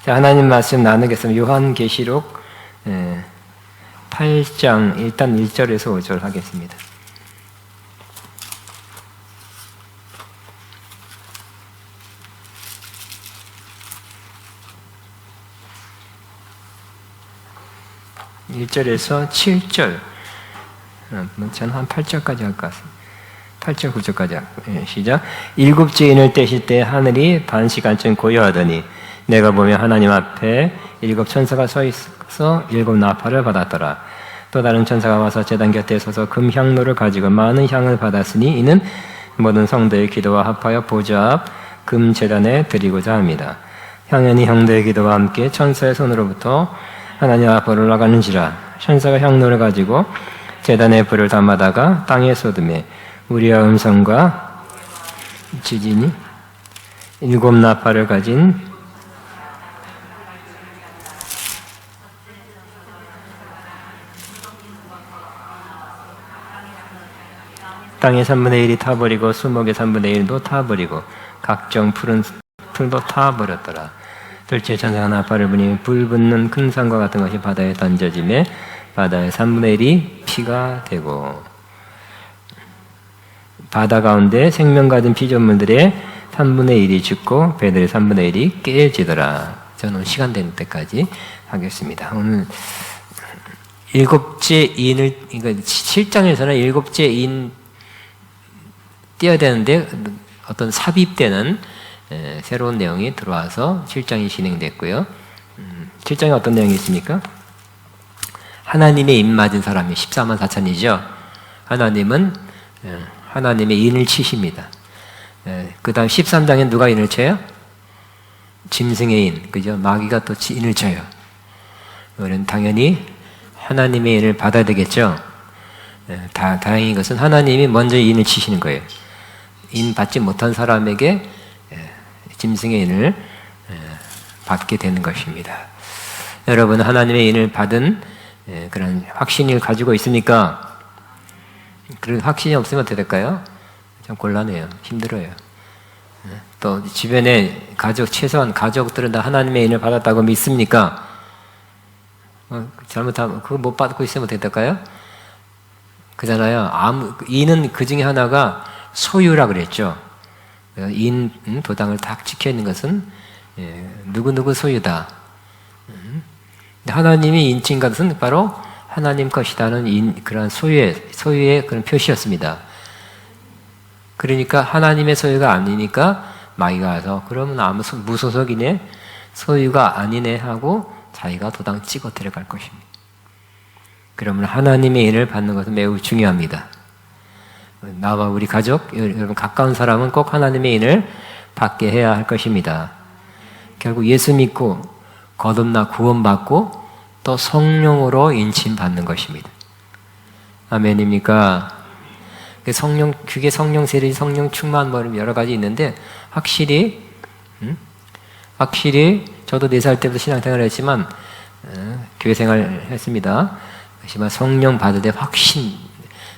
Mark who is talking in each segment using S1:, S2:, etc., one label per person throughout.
S1: 자, 하나님 말씀 나누겠습니다. 요한계시록 8장 일단 1절에서 5절 하겠습니다. (1절에서) (7절) 저는 한 8절까지 할 것 같습니다. 8절 9절까지 시작. 일곱째 인을 떼실 때 하늘이 반 시간쯤 고요하더니 내가 보면 하나님 앞에 일곱 천사가 서 있어 일곱 나팔을 받았더라. 또 다른 천사가 와서 제단 곁에 서서 금향로를 가지고 많은 향을 받았으니 이는 모든 성도의 기도와 합하여 보좌 앞 금제단에 드리고자 합니다. 향연이 형도의 기도와 함께 천사의 손으로부터 하나님 앞으로 올라가는지라. 천사가 향로를 가지고 제단에 불을 담아다가 땅에 쏟음에 우리의 음성과 지진이 일곱 나팔을 가진 땅의 3분의 1이 타버리고 수목의 3분의 1도 타버리고 각종 푸른 풀도 타버렸더라. 둘째 천사가 나팔을 부니 불 붙는 큰 산과 같은 것이 바다에 던져지매 바다의 3분의 1이 피가 되고 바다 가운데 생명 가진 피조물들의 3분의 1이 죽고 배들의 3분의 1이 깨지더라. 저는 시간 되는 때까지 하겠습니다. 오늘 일곱째 인을, 그러니까 7장에서는 일곱째 인 띄어야 되는데 어떤 삽입되는 새로운 내용이 들어와서 7장이 진행됐고요. 7장에 어떤 내용이 있습니까? 하나님의 인 맞은 사람이 14만 4천이죠. 하나님은 하나님의 인을 치십니다. 그 다음 13장에 누가 인을 쳐요? 짐승의 인, 그죠? 마귀가 또 인을 쳐요. 우리는 당연히 하나님의 인을 받아야 되겠죠. 다행인 것은 하나님이 먼저 인을 치시는 거예요. 인 받지 못한 사람에게 짐승의 인을 받게 되는 것입니다. 여러분, 하나님의 인을 받은 그런 확신을 가지고 있으니까 그런 확신이 없으면 어떻게 될까요? 참 곤란해요. 힘들어요. 또 주변에 최소한 가족들은 다 하나님의 인을 받았다고 믿습니까? 잘못하면 그거 못 받고 있으면 어떻게 될까요? 그잖아요. 인은 그 중에 하나가 소유라 그랬죠. 인 도당을 딱 지켜 있는 것은 누구 소유다. 하나님이 인친 것은 바로 하나님 것이다는 그런 소유의 그런 표시였습니다. 그러니까 하나님의 소유가 아니니까 마귀가 와서 그러면 무소속이네, 소유가 아니네 하고 자기가 도당 찍어 들어갈 것입니다. 그러면 하나님의 인을 받는 것은 매우 중요합니다. 나와 우리 가족, 여러분 가까운 사람은 꼭 하나님의 인을 받게 해야 할 것입니다. 결국 예수 믿고 거듭나 구원받고 또 성령으로 인침받는 것입니다. 아멘입니까? 그게 성령 세례, 성령 충만 뭐 여러 가지 있는데 확실히 저도 4살 때부터 신앙생활을 했지만 교회 생활을 했습니다. 하지만 성령 받을 때 확신,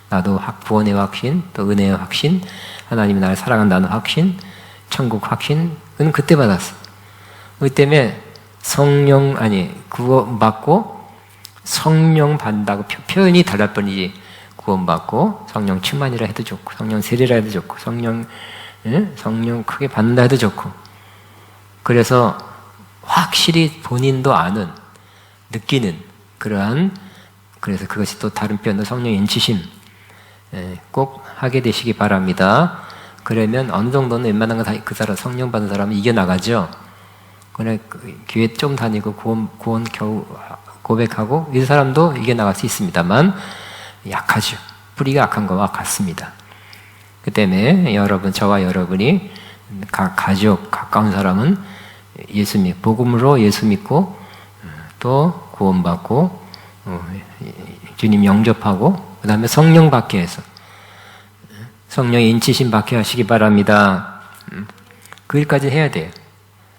S1: 나도 구원의 확신, 또 은혜의 확신, 하나님이 나를 사랑한다는 확신, 천국 확신은 그때 받았어. 그 때문에 구원받고 성령 받는다고 표현이 달랄 뿐이지, 구원받고 성령 충만이라 해도 좋고 성령 세례라 해도 좋고 성령 크게 받는다 해도 좋고, 그래서 확실히 본인도 아는, 느끼는 그래서 그것이 또 다른 표현으로 성령 인치심 꼭 하게 되시기 바랍니다. 그러면 어느 정도는 웬만한 거 다 그 사람, 성령 받은 사람은 이겨나가죠. 그래 교회 좀 다니고 구원 겨우 고백하고 이 사람도 이겨나갈 수 있습니다만 약하죠. 뿌리가 약한 거와 같습니다. 그 때문에 저와 여러분이 가족, 가까운 사람은 복음으로 예수 믿고 또 구원받고 주님 영접하고 그 다음에 성령 받게 해서 성령 인치심 받게 하시기 바랍니다. 그 일까지 해야 돼요.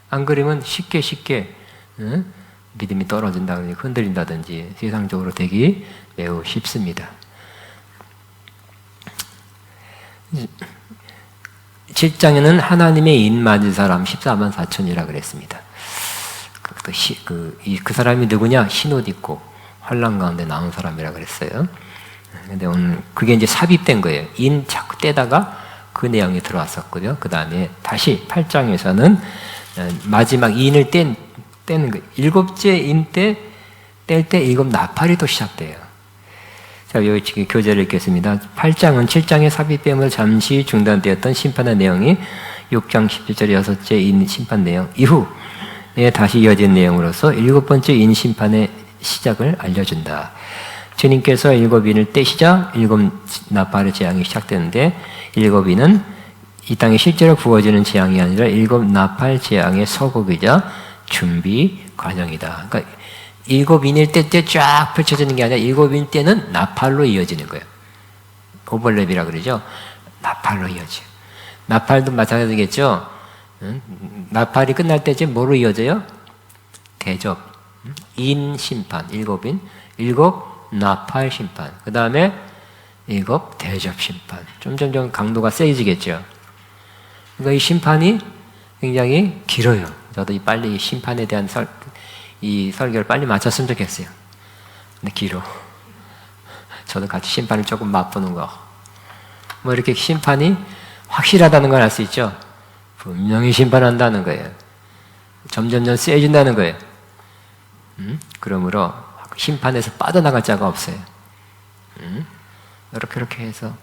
S1: 안 그러면 쉽게 믿음이 떨어진다든지 흔들린다든지 세상적으로 되기 매우 쉽습니다. 7장에는 하나님의 인 맞은 사람 14만 4천이라 그랬습니다. 그 사람이 누구냐? 흰옷 입고 환란 가운데 나온 사람이라 그랬어요. 근데 오늘 그게 이제 삽입된 거예요. 인 자꾸 떼다가 그 내용이 들어왔었고요. 그 다음에 다시 8장에서는 마지막 인을 떼는 거예요. 일곱째 인 뗄 때 일곱 나팔이 또 시작돼요. 자, 여기 교재를 읽겠습니다. 8장은 7장의 삽입됨으로 잠시 중단되었던 심판의 내용이 6장 17절의 여섯째 인 심판 내용 이후에 다시 이어진 내용으로서 일곱 번째 인 심판의 시작을 알려준다. 주님께서 일곱 인을 떼시자 일곱 나팔의 재앙이 시작되는데 일곱 인은 이 땅에 실제로 부어지는 재앙이 아니라 일곱 나팔 재앙의 서곡이자 준비 과정이다. 그러니까 일곱 인일 때 쫙 펼쳐지는 게 아니라 일곱 인 때는 나팔로 이어지는 거예요. 오버랩이라 그러죠. 나팔로 이어져요. 나팔도 마찬가지겠죠. 나팔이 끝날 때쯤 뭐로 이어져요? 대접, 인 심판, 일곱 인, 일곱 나팔 심판, 그 다음에 일곱 대접 심판. 점점 강도가 세지겠죠. 그러니까 이 심판이 굉장히 길어요. 저도 빨리 심판에 대한 이 설교를 빨리 마쳤으면 좋겠어요. 근데 길어. 저도 같이 심판을 조금 맛보는 거. 뭐 이렇게 심판이 확실하다는 걸 알 수 있죠. 분명히 심판한다는 거예요. 점점 세진다는 거예요. 그러므로 심판에서 빠져나갈 자가 없어요. 이렇게 해서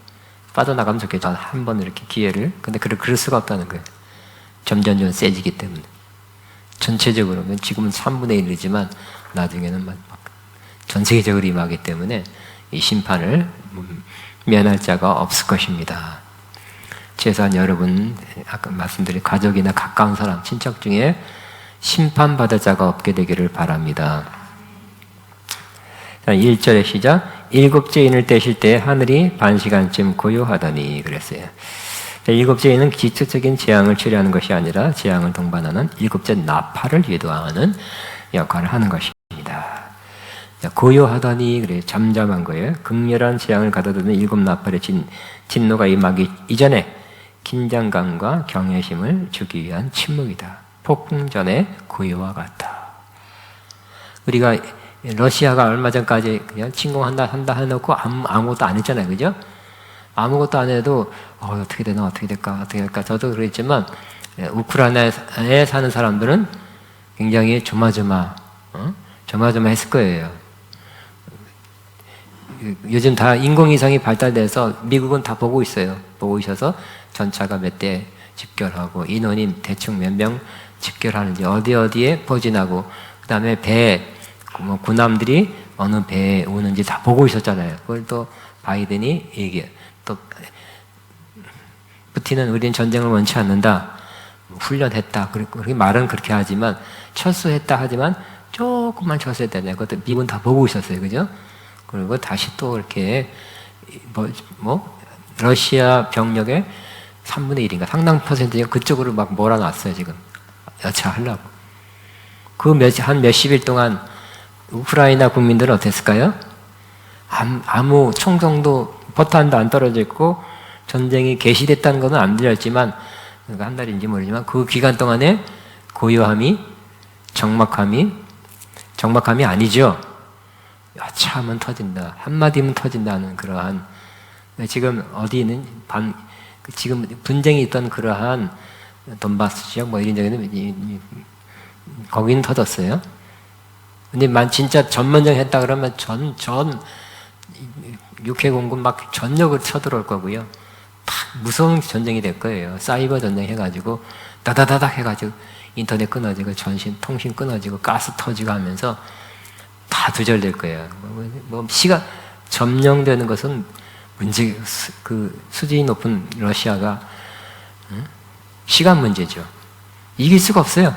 S1: 빠져나가면 좋겠죠. 한 번 이렇게 기회를. 근데 그럴 수가 없다는 거예요. 점점 세지기 때문에. 전체적으로, 지금은 3분의 1이지만 나중에는 막 전 세계적으로 임하기 때문에 이 심판을 면할 자가 없을 것입니다. 최소한 여러분, 아까 말씀드린 가족이나 가까운 사람, 친척 중에 심판받을 자가 없게 되기를 바랍니다. 1절의 시작. 일곱째 인을 떼실 때 하늘이 반시간쯤 고요하더니 그랬어요. 일곱째 인은 기초적인 재앙을 치료하는 것이 아니라 재앙을 동반하는 일곱째 나팔을 유도하는 역할을 하는 것입니다. 고요하더니 그래 잠잠한 거예요. 극렬한 재앙을 가둬두는 일곱 나팔의 진노가 임하기 이전에 긴장감과 경외심을 주기 위한 침묵이다. 폭풍 전의 고요와 같다. 우리가 러시아가 얼마 전까지 그냥 침공한다 해놓고 아무것도 안 했잖아요, 그죠? 아무것도 안 해도 어떻게 되나 어떻게 될까 저도 그랬지만 우크라이나에 사는 사람들은 굉장히 조마조마했을 거예요. 요즘 다 인공위성이 발달돼서 미국은 다 보고 있어요. 보고 있어서 전차가 몇 대 집결하고 인원이 대충 몇 명 집결하는지 어디에 포진하고 그 다음에 배 군함들이 어느 배에 오는지 다 보고 있었잖아요. 그걸 또 바이든이 얘기해. 또 푸틴은 우리는 전쟁을 원치 않는다. 훈련했다. 그렇게 말은 그렇게 하지만 철수했다 하지만 조금만 철수했다냐. 그것도 미국은 다 보고 있었어요, 그죠? 그리고 다시 또 이렇게 러시아 병력의 3분의 1인가 상당 퍼센트가 그쪽으로 막 몰아놨어요, 지금 여차하려고. 그 한 몇십일 동안 우크라이나 국민들은 어땠을까요? 아무 총성도 포탄도 안 떨어져 있고 전쟁이 개시됐다는 것은 안 들렸지만 한 달인지 모르지만 그 기간 동안에 고요함이 적막함이 아니죠. 여차하면 터진다. 한마디면 터진다는 그러한 지금 어디는 지금 분쟁이 있던 그러한 돈바스 지역 이런 데는 거기는 터졌어요. 근데 진짜 전면전 했다 그러면 전 육해공군 막 전력을 쳐들어올 거고요. 무서운 전쟁이 될 거예요. 사이버 전쟁 해가지고 다다다닥 해가지고 인터넷 끊어지고 통신 끊어지고 가스 터지고 하면서 다 두절될 거예요. 시가 점령되는 것은 수준이 높은 러시아가 시간 문제죠. 이길 수가 없어요.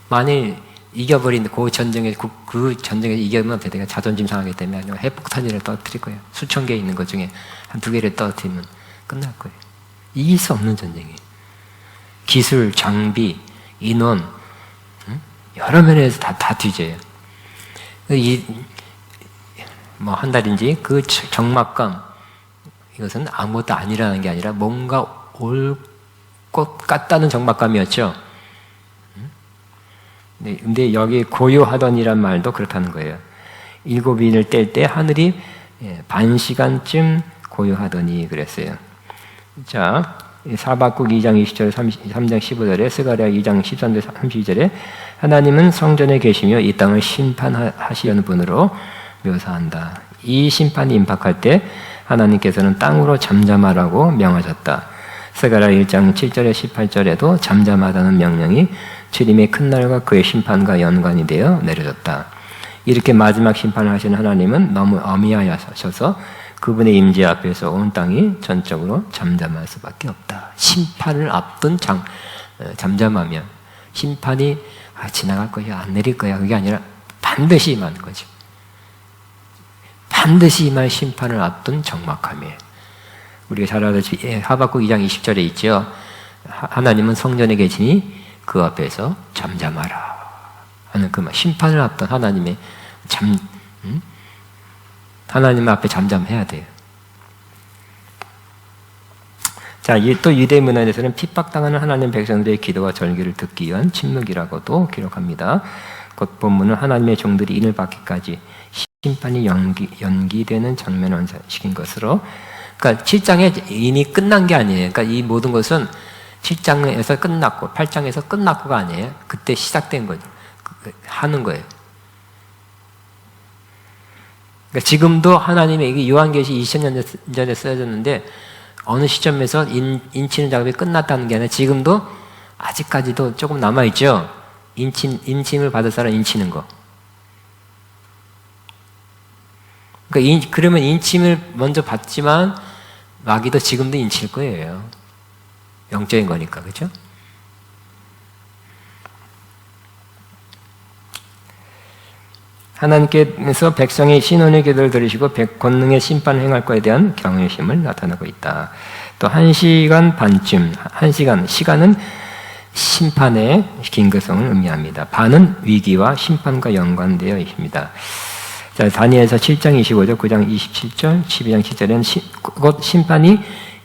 S1: 만일 이겨버린 그 전쟁에 이기면 대대가 자존심 상하기 때문에 핵폭탄을 떨어뜨릴 거예요. 수천 개 있는 것 중에 한두 개를 떨어뜨리면 끝날 거예요. 이길 수 없는 전쟁이에요. 기술, 장비, 인원, 여러 면에서 다 뒤져요. 한 달인지 그 적막감, 이것은 아무것도 아니라는 게 아니라 뭔가 올 것 같다는 적막감이었죠. 근데 여기 고요하더니란 말도 그렇다는 거예요. 7인을 뗄 때 하늘이 반 시간쯤 고요하더니 그랬어요. 자, 사박국 2장 20절, 3장 15절에, 스가랴 2장 13절, 32절에 하나님은 성전에 계시며 이 땅을 심판하시려는 분으로 묘사한다. 이 심판이 임박할 때 하나님께서는 땅으로 잠잠하라고 명하셨다. 스가랴 1장 7절에 18절에도 잠잠하다는 명령이 주님의 큰 날과 그의 심판과 연관이 되어 내려졌다. 이렇게 마지막 심판을 하시는 하나님은 너무 어미하셔서 그분의 임재 앞에서 온 땅이 전적으로 잠잠할 수밖에 없다. 심판을 앞둔 잠잠하면 심판이 지나갈 거야, 안 내릴 거야, 그게 아니라 반드시 임하는 거죠. 반드시 임할 심판을 앞둔 적막함이에요. 우리가 잘 알다시피 하박국 2장 20절에 있죠. 하나님은 성전에 계시니 그 앞에서 잠잠하라 하는 그 말. 심판을 앞둔 하나님의 하나님 앞에 잠잠해야 돼요. 자, 또 유대 문헌에서는 핍박당하는 하나님 백성들의 기도와 절규를 듣기 위한 침묵이라고도 기록합니다. 곧 본문은 하나님의 종들이 인을 받기까지 심판이 연기되는 장면을 언사시킨 것으로, 그러니까 7장에 인이 끝난 게 아니에요. 그러니까 이 모든 것은 7장에서 끝났고 8장에서 끝났고가 아니에요. 그때 시작된 거죠. 하는 거예요. 그러니까 지금도 하나님의 이게 요한계시 2000년 전에 쓰여졌는데 어느 시점에서 인치는 작업이 끝났다는 게 아니라 지금도 아직까지도 조금 남아있죠. 인침을 받을 사람 인치는 거. 그러니까 그러면 인침을 먼저 받지만 마귀도 지금도 인칠 거예요. 영적인 거니까, 그렇죠? 하나님께서 백성의 신원의 기도를 들으시고 권능의 심판을 행할 것에 대한 경외심을 나타내고 있다. 또 1시간 반쯤, 1시간, 시간은 심판의 긴급성을 의미합니다. 반은 위기와 심판과 연관되어 있습니다. 자, 다니엘서 7장 25절, 9장 27절, 12장 7절에는 곧 심판이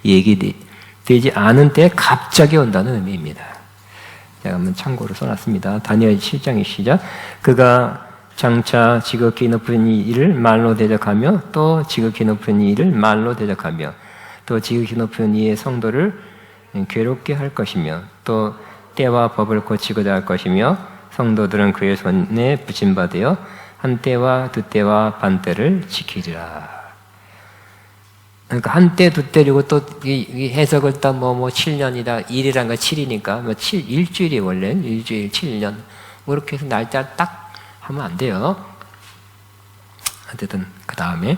S1: 얘기되지 않은 때 갑자기 온다는 의미입니다. 제가 한번 참고로 써놨습니다. 다니엘 7장 시작. 그가 장차 지극히 높은 이를 말로 대적하며 또 지극히 높은 이를 말로 대적하며 또 지극히 높은 이의 성도를 괴롭게 할 것이며 또 때와 법을 고치고자 할 것이며 성도들은 그의 손에 붙임받으여 한 때와 두 때와 반 때를 지키리라. 그러니까 한 때, 두 때리고 또 이 해석을 또 7년이다. 1이란 건 7이니까 일주일이 원래 일주일 7년 뭐 이렇게 해서 날짜 딱 하면 안 돼요. 어쨌든 그 다음에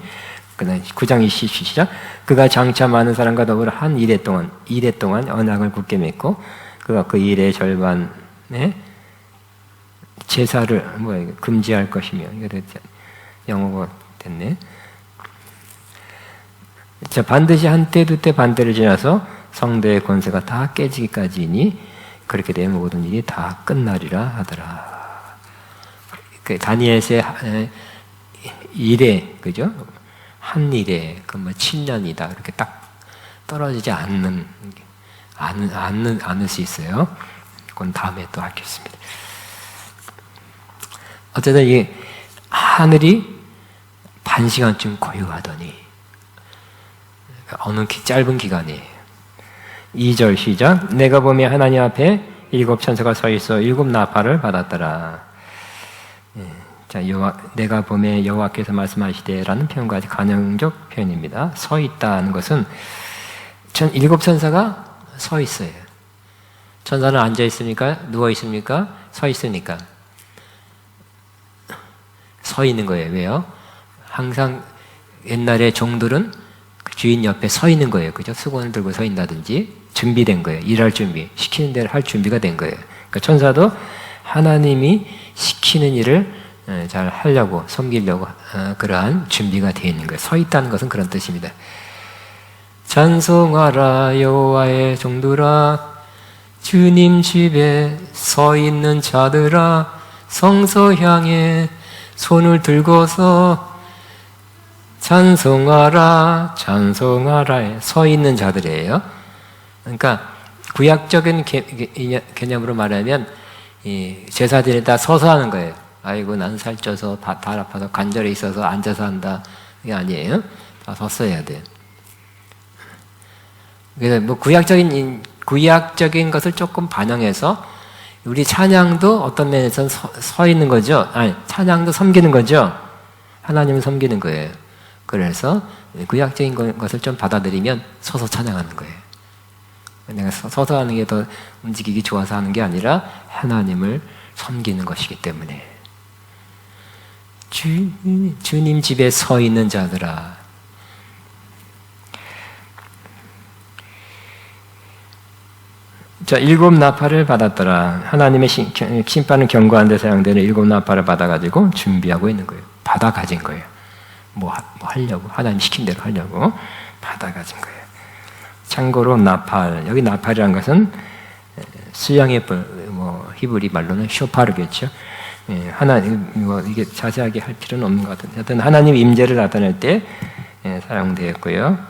S1: 9장 20절 시작. 그가 장차 많은 사람과 더불어 한 이래 동안 언약을 굳게 맺고 그가 그 일의 절반에 제사를 금지할 것이며, 이거 영어가 됐네. 자, 반드시 한때 두때 반때를 지나서 성도의 권세가 다 깨지기까지니 그렇게 되면 모든 일이 다 끝나리라 하더라. 다니엘의 일에, 그죠? 한 일에 7년이다 이렇게 딱 떨어지지 않을 수 있어요. 그건 다음에 또 하겠습니다. 어쨌든 이게 하늘이 반 시간쯤 고요하더니 어느 짧은 기간이에요. 2절 시작. 내가 보며 하나님 앞에 7 천사가 서 있어 7 나팔을 받았더라. 자, 내가 보매 여호와께서 말씀하시되라는 표현과 아주 관용적 표현입니다. 서 있다는 것은 7 천사가 서 있어요. 천사는 앉아 있습니까? 누워 있습니까? 서 있으니까. 서 있는 거예요. 왜요? 항상 옛날에 종들은 주인 옆에 서 있는 거예요. 그죠? 수건을 들고 서 있다든지 준비된 거예요. 일할 준비, 시키는 대로 할 준비가 된 거예요. 그러니까 천사도 하나님이 시키는 일을 잘 하려고, 섬기려고 그러한 준비가 되어 있는 거예요. 서 있다는 것은 그런 뜻입니다. 찬송하라 여호와의 종들아, 주님 집에 서 있는 자들아, 성서 향해 손을 들고서 찬송하라 찬송하라. 서 있는 자들이에요. 그러니까 구약적인 개념으로 말하면 이 제사들이 다 서서 하는 거예요. 아이고 난 살쪄서 발 아파서 관절에 있어서 앉아서 한다. 그게 아니에요. 다 서서 해야 돼요. 그래서 뭐 구약적인 것을 조금 반영해서 우리 찬양도 어떤 면에서는 서 있는 거죠. 아니, 찬양도 섬기는 거죠. 하나님을 섬기는 거예요. 그래서 구약적인 것을 좀 받아들이면 서서 찬양하는 거예요. 내가 서서 하는 게 더 움직이기 좋아서 하는 게 아니라 하나님을 섬기는 것이기 때문에. 주님 집에 서 있는 자들아. 자, 7 나팔을 받았더라. 하나님의 심판을 경고하는 데 사용되는 7 나팔을 받아가지고 준비하고 있는 거예요. 받아가진 거예요. 뭐 하려고, 하나님 시킨 대로 하려고 받아가진 거예요. 참고로 나팔, 여기 나팔이라는 것은 수양의 히브리 말로는 쇼파르겠죠. 하나님, 이게 자세하게 할 필요는 없는 것 같은데, 하여튼 하나님 임재를 나타낼 때 사용되었고요.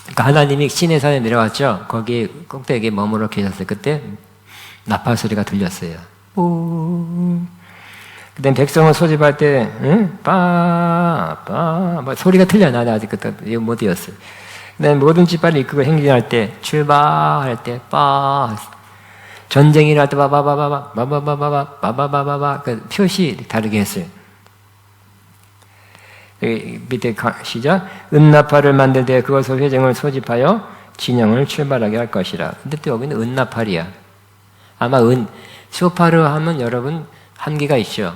S1: 그러니까 하나님이 시내산에 내려왔죠. 거기 꼭대기에 머무러 계셨어요. 그때 나팔 소리가 들렸어요. 그다음 백성을 소집할 때 뭐 소리가 틀려. 나는 아직 그때 못 이었어요. 그다음 모든 지파를 이끌고 행진할 때 출발할 때 전쟁을 할 때 바바바바바바바바바바바바바 그 표시 다르게 했어요. 밑에 시작. 은나팔을 만들 때 그것을 회중을 소집하여 진영을 출발하게 할 것이라. 근데 또 여기는 은나팔이야. 아마 쇼파르 하면 여러분 한계가 있죠.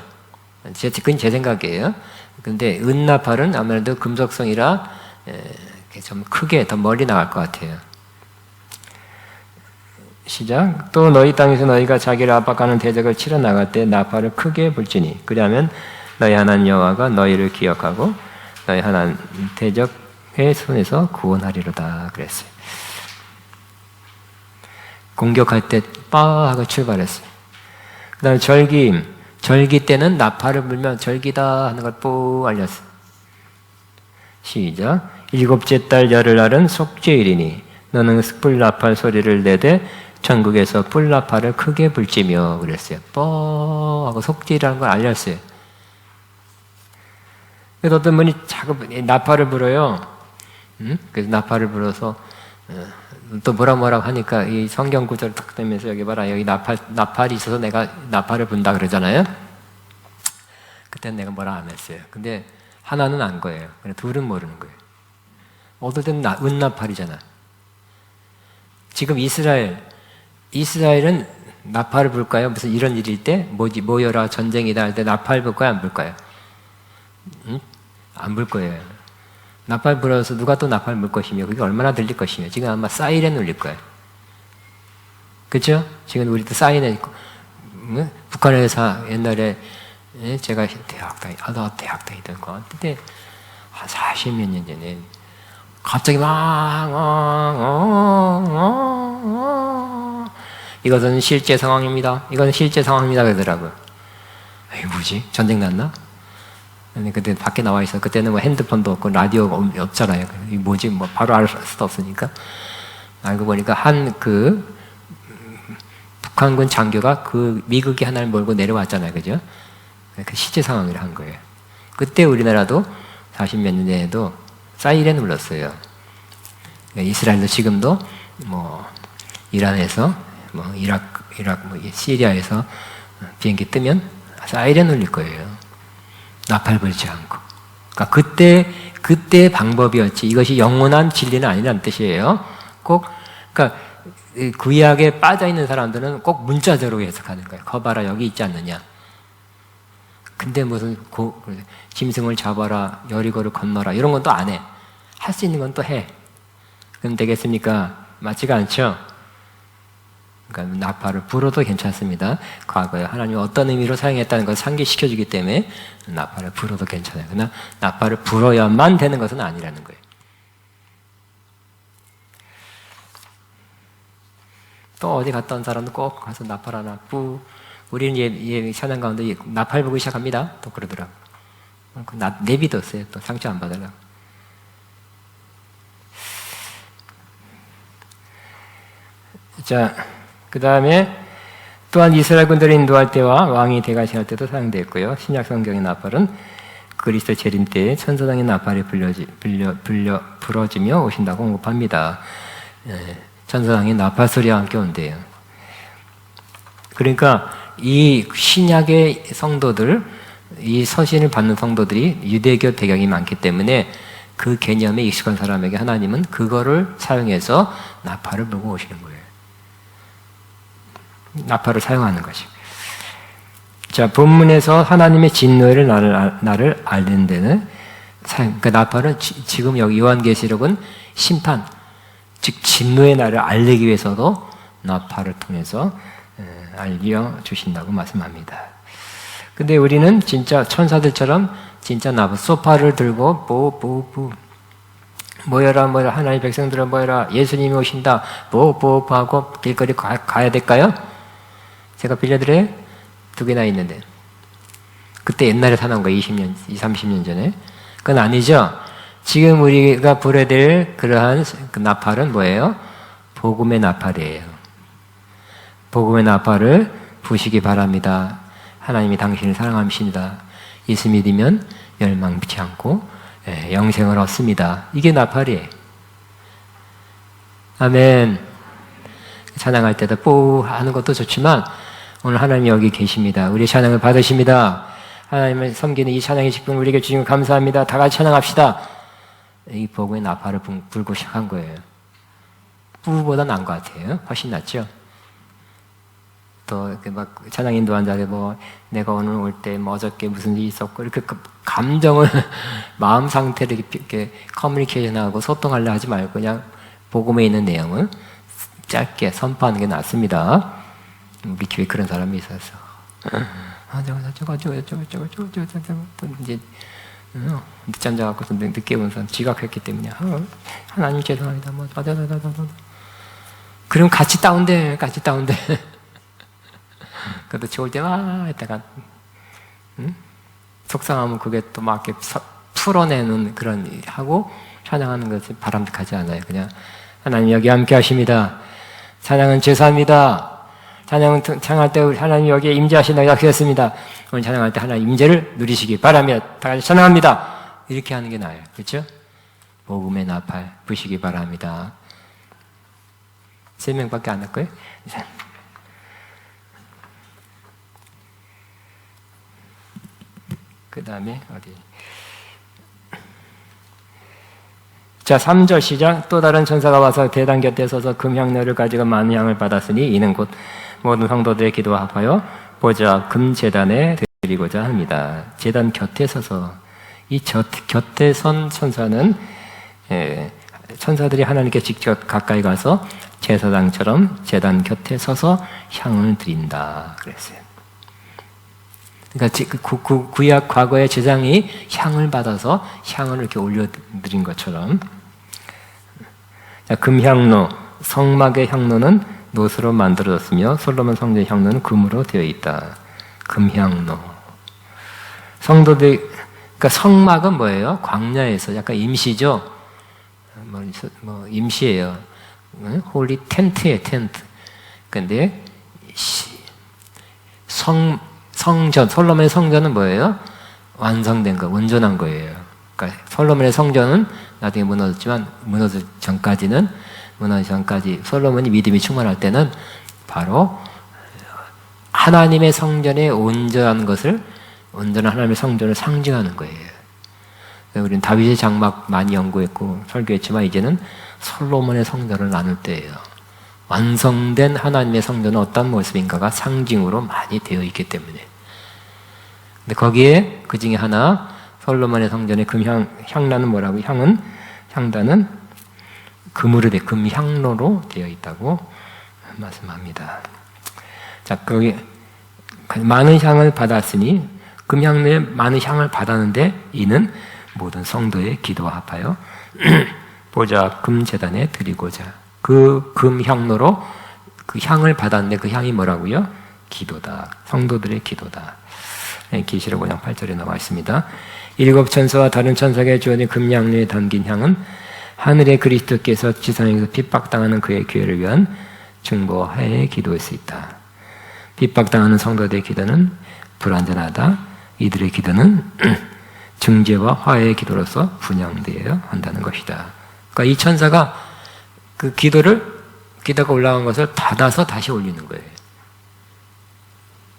S1: 그건 제 생각이에요. 근데 은나팔은 아무래도 금속성이라 좀 크게 더 멀리 나갈 것 같아요. 시작. 또 너희 땅에서 너희가 자기를 압박하는 대적을 치러 나갈 때 나팔을 크게 불지니 그리하면 너희 하나님 여호와가 너희를 기억하고 너희 하나님 대적의 손에서 구원하리로다 그랬어요. 공격할 때 빠 하고 출발했어요. 그 다음에 절기 때는 나팔을 불면 절기다 하는 걸 뿌 알렸어요. 시작. 7째 달 열흘날은 속죄일이니 너는 뿔나팔 소리를 내되 전국에서 뿔나팔을 크게 불지며 그랬어요. 뻐 하고 속죄일이라는 걸 알렸어요. 그래서 어떤 분이 자꾸 나팔을 불어요. 그래서 나팔을 불어서 또 뭐라고 하니까 이 성경 구절을 탁 되면서 여기 봐라. 여기 나팔이 있어서 내가 나팔을 분다 그러잖아요. 그때는 내가 뭐라 안 했어요. 근데 하나는 안 거예요. 둘은 모르는 거예요. 어떨 때는 은나팔이잖아. 지금 이스라엘은 나팔을 불까요? 무슨 이런 일일 때 모여라 전쟁이다 할 때 나팔 불까요? 안 불까요? 안 불 거예요. 나팔 불어서 누가 또 나팔 불 것이며 그게 얼마나 들릴 것이며 지금 아마 사이렌 울릴 거예요. 그렇죠? 지금 우리도 사이렌 있고 북한에서 옛날에 제가 대학 다니던 거 그때 한 40몇 년 전에 갑자기 이것은 실제 상황입니다. 이건 실제 상황입니다 그러더라고요. 이게 뭐지? 전쟁 났나? 그때 밖에 나와 있어. 그때는 뭐 핸드폰도 없고 라디오가 없잖아요. 이게 뭐지? 뭐 바로 알 수도 없으니까. 알고 보니까 북한군 장교가 그 미국이 하나를 몰고 내려왔잖아요. 그죠? 그 실제 상황을 한 거예요. 그때 우리나라도 40몇 년 전에도 사이렌 울렸어요. 이스라엘도 지금도 뭐 이란에서 뭐 이라크 뭐 시리아에서 비행기 뜨면 사이렌 울릴 거예요. 나팔 불지 않고. 그러니까 그때 방법이었지. 이것이 영원한 진리는 아니라는 뜻이에요. 그러니까 구약에 빠져 있는 사람들은 꼭 문자적으로 해석하는 거예요. 거봐라 여기 있지 않느냐. 근데 무슨 짐승을 잡아라, 여리고를 건너라 이런 건 또 안 해. 할 수 있는 건 또 해. 그럼 되겠습니까? 맞지가 않죠? 그러니까 나팔을 불어도 괜찮습니다. 과거에 하나님이 어떤 의미로 사용했다는 것을 상기시켜주기 때문에 나팔을 불어도 괜찮아요. 그러나 나팔을 불어야만 되는 것은 아니라는 거예요. 또 어디 갔다 온 사람도 꼭 가서 나팔 하나 뿌. 우리는 찬양 가운데 나팔 불기 시작합니다. 또 그러더라고. 내비뒀어요. 또 상처 안 받으려고. 자, 그 다음에 또한 이스라엘 군대를 인도할 때와 왕이 대가시할 때도 사용되었고요. 신약 성경의 나팔은 그리스도 재림 때에 천사장의 나팔이 부러지며 오신다고 언급합니다. 천사장의 나팔 소리와 함께 온대요. 그러니까 이 신약의 성도들, 이 서신을 받는 성도들이 유대교 배경이 많기 때문에 그 개념에 익숙한 사람에게 하나님은 그거를 사용해서 나팔을 불고 오시는 거예요. 나팔을 사용하는 것이. 자, 본문에서 하나님의 진노를 나를 알리는 데는 그러니까 나팔은 지금 여기 요한계시록은 심판, 즉 진노의 날을 알리기 위해서도 나팔을 통해서 알려주신다고 말씀합니다. 근데 우리는 진짜 천사들처럼 진짜 소파를 들고 모여라 하나님의 백성들아 모여라 예수님이 오신다 하고 길거리 가야 될까요? 제가 빌려드려요? 2개나 있는데 그때 옛날에 사놓은 거 20년, 30년 전에 그건 아니죠. 지금 우리가 불어야 될 그러한 그 나팔은 뭐예요? 복음의 나팔이에요. 복음의 나팔을 부시기 바랍니다. 하나님이 당신을 사랑하십니다. 예수 믿으면 멸망치 않고 영생을 얻습니다. 이게 나팔이에요. 아멘. 찬양할 때도 뽀 하는 것도 좋지만 오늘 하나님이 여기 계십니다. 우리 찬양을 받으십니다. 하나님을 섬기는 이 찬양의 직분 우리에게 주신 것 감사합니다. 다 같이 찬양합시다. 이 복음의 나팔을 불고 시작한 거예요. 뿌보다 나은 것 같아요. 훨씬 낫죠. 또 이렇게 막 찬양 인도한 자들 내가 오늘 올 때 어저께 무슨 일이 있었고 이렇게 감정을 마음 상태를 이렇게 커뮤니케이션하고 소통하려 하지 말고 그냥 복음에 있는 내용을 짧게 선포하는 게 낫습니다. 우리 교회 그런 사람이 있었어. 이제 늦잠 자갖고 늦게 온 사람 지각했기 때문에 하나님 죄송합니다. 그럼 같이 다운돼. 그래도 좋을 때 했다가 속상하면 그게 또 막 이렇게 풀어내는 그런 하고 찬양하는 것이 바람직하지 않아요. 그냥 하나님 여기 함께 하십니다. 찬양은 제사입니다. 찬양할 때 하나님 여기에 임재하신다고 약속했습니다. 오늘 찬양할 때 하나님 임재를 누리시기 바랍니다. 다 같이 찬양합니다. 이렇게 하는 게 나아요. 그렇죠? 복음의 나팔 부시기 바랍니다. 3명밖에 안 할 거예요? 그 다음에 어디? 자, 3절 시작. 또 다른 천사가 와서 제단 곁에 서서 금향로를 가지고 많은 향을 받았으니 이는 곧 모든 성도들의 기도와 합하여 보좌 금제단에 드리고자 합니다. 제단 곁에 서서 이 곁에 선 천사는 천사들이 하나님께 직접 가까이 가서 제사장처럼 제단 곁에 서서 향을 드린다 그랬어요. 그러니까 구약 과거의 제사장이 향을 받아서 향을 이렇게 올려드린 것처럼 자, 금향로, 성막의 향로는 노스로 만들어졌으며 솔로몬 성전의 향로는 금으로 되어 있다. 금향로. 성도들, 그러니까 성막은 뭐예요? 광야에서 약간 임시죠. 임시예요. 홀리 텐트예요, 텐트. 근데 성전, 솔로몬의 성전은 뭐예요? 완성된 거, 온전한 거예요. 그러니까 솔로몬의 성전은 나중에 무너졌지만 무너지기 전까지 솔로몬이 믿음이 충만할 때는 바로 하나님의 성전에 온전한 하나님의 성전을 상징하는 거예요. 우리는 다윗의 장막 많이 연구했고 설교했지만 이제는 솔로몬의 성전을 나눌 때예요. 완성된 하나님의 성전은 어떤 모습인가가 상징으로 많이 되어 있기 때문에. 근데 거기에 그 중에 하나 솔로몬의 성전의 향단은 뭐라고? 향단은 금으로 금향로로 되어 있다고 말씀합니다. 자, 거기 많은 향을 받았으니 금향로에 많은 향을 받았는데 이는 모든 성도의 기도와 합하여 보좌 금제단에 드리고자 그 금향로로 그 향을 받았는데 그 향이 뭐라고요? 기도다. 성도들의 기도다. 계시록 5장 8절에 나와 있습니다. 7 천사와 다른 천사에게 주어진 금향로에 담긴 향은 하늘의 그리스도께서 지상에서 핍박당하는 그의 교회를 위한 중보하에 기도할 수 있다. 핍박당하는 성도들의 기도는 불완전하다. 이들의 기도는 증죄와 화해의 기도로서 분양되어야 한다는 것이다. 그러니까 이 천사가 그 기도가 올라간 것을 받아서 다시 올리는 거예요.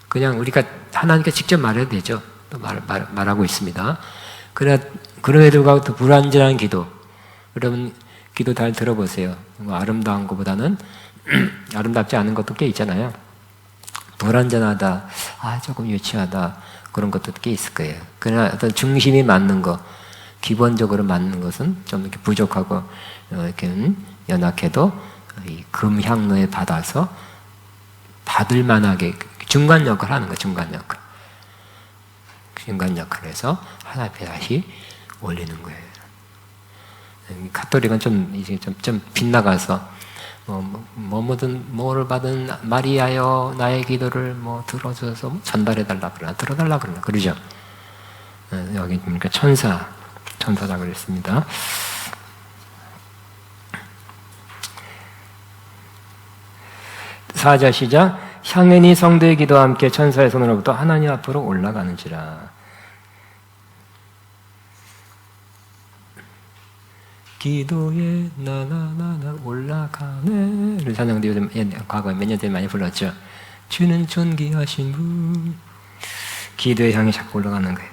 S1: 그냥 우리가 하나님께 직접 말해도 되죠. 또 말하고 있습니다. 그럼에도 불구하고 불완전한 기도. 여러분 기도 잘 들어보세요. 뭐 아름다운 것보다는 아름답지 않은 것도 꽤 있잖아요. 불완전하다, 조금 유치하다, 그런 것도 꽤 있을 거예요. 그러나 어떤 중심이 맞는 것, 기본적으로 맞는 것은 좀 이렇게 부족하고 이렇게 연약해도 이 금향로에 받아서 받을 만하게 중간 역할을 하는 거예요. 중간 역할을 해서 하나님 앞에 다시 올리는 거예요. 가톨릭은 좀 빗나가서 뭐를 받은 마리아여 나의 기도를 들어줘서 전달해달라 그러나 들어달라 그러나 그러죠. 여기 보니까 천사라 그랬습니다. 사자 시작. 향연이 성도의 기도와 함께 천사의 손으로부터 하나님 앞으로 올라가는지라. 기도에 나나나나 올라가네. 이런 찬양도 요즘 과거에 몇 년 전에 많이 불렀죠. 주는 존귀하신 분. 기도의 향이 자꾸 올라가는 거예요.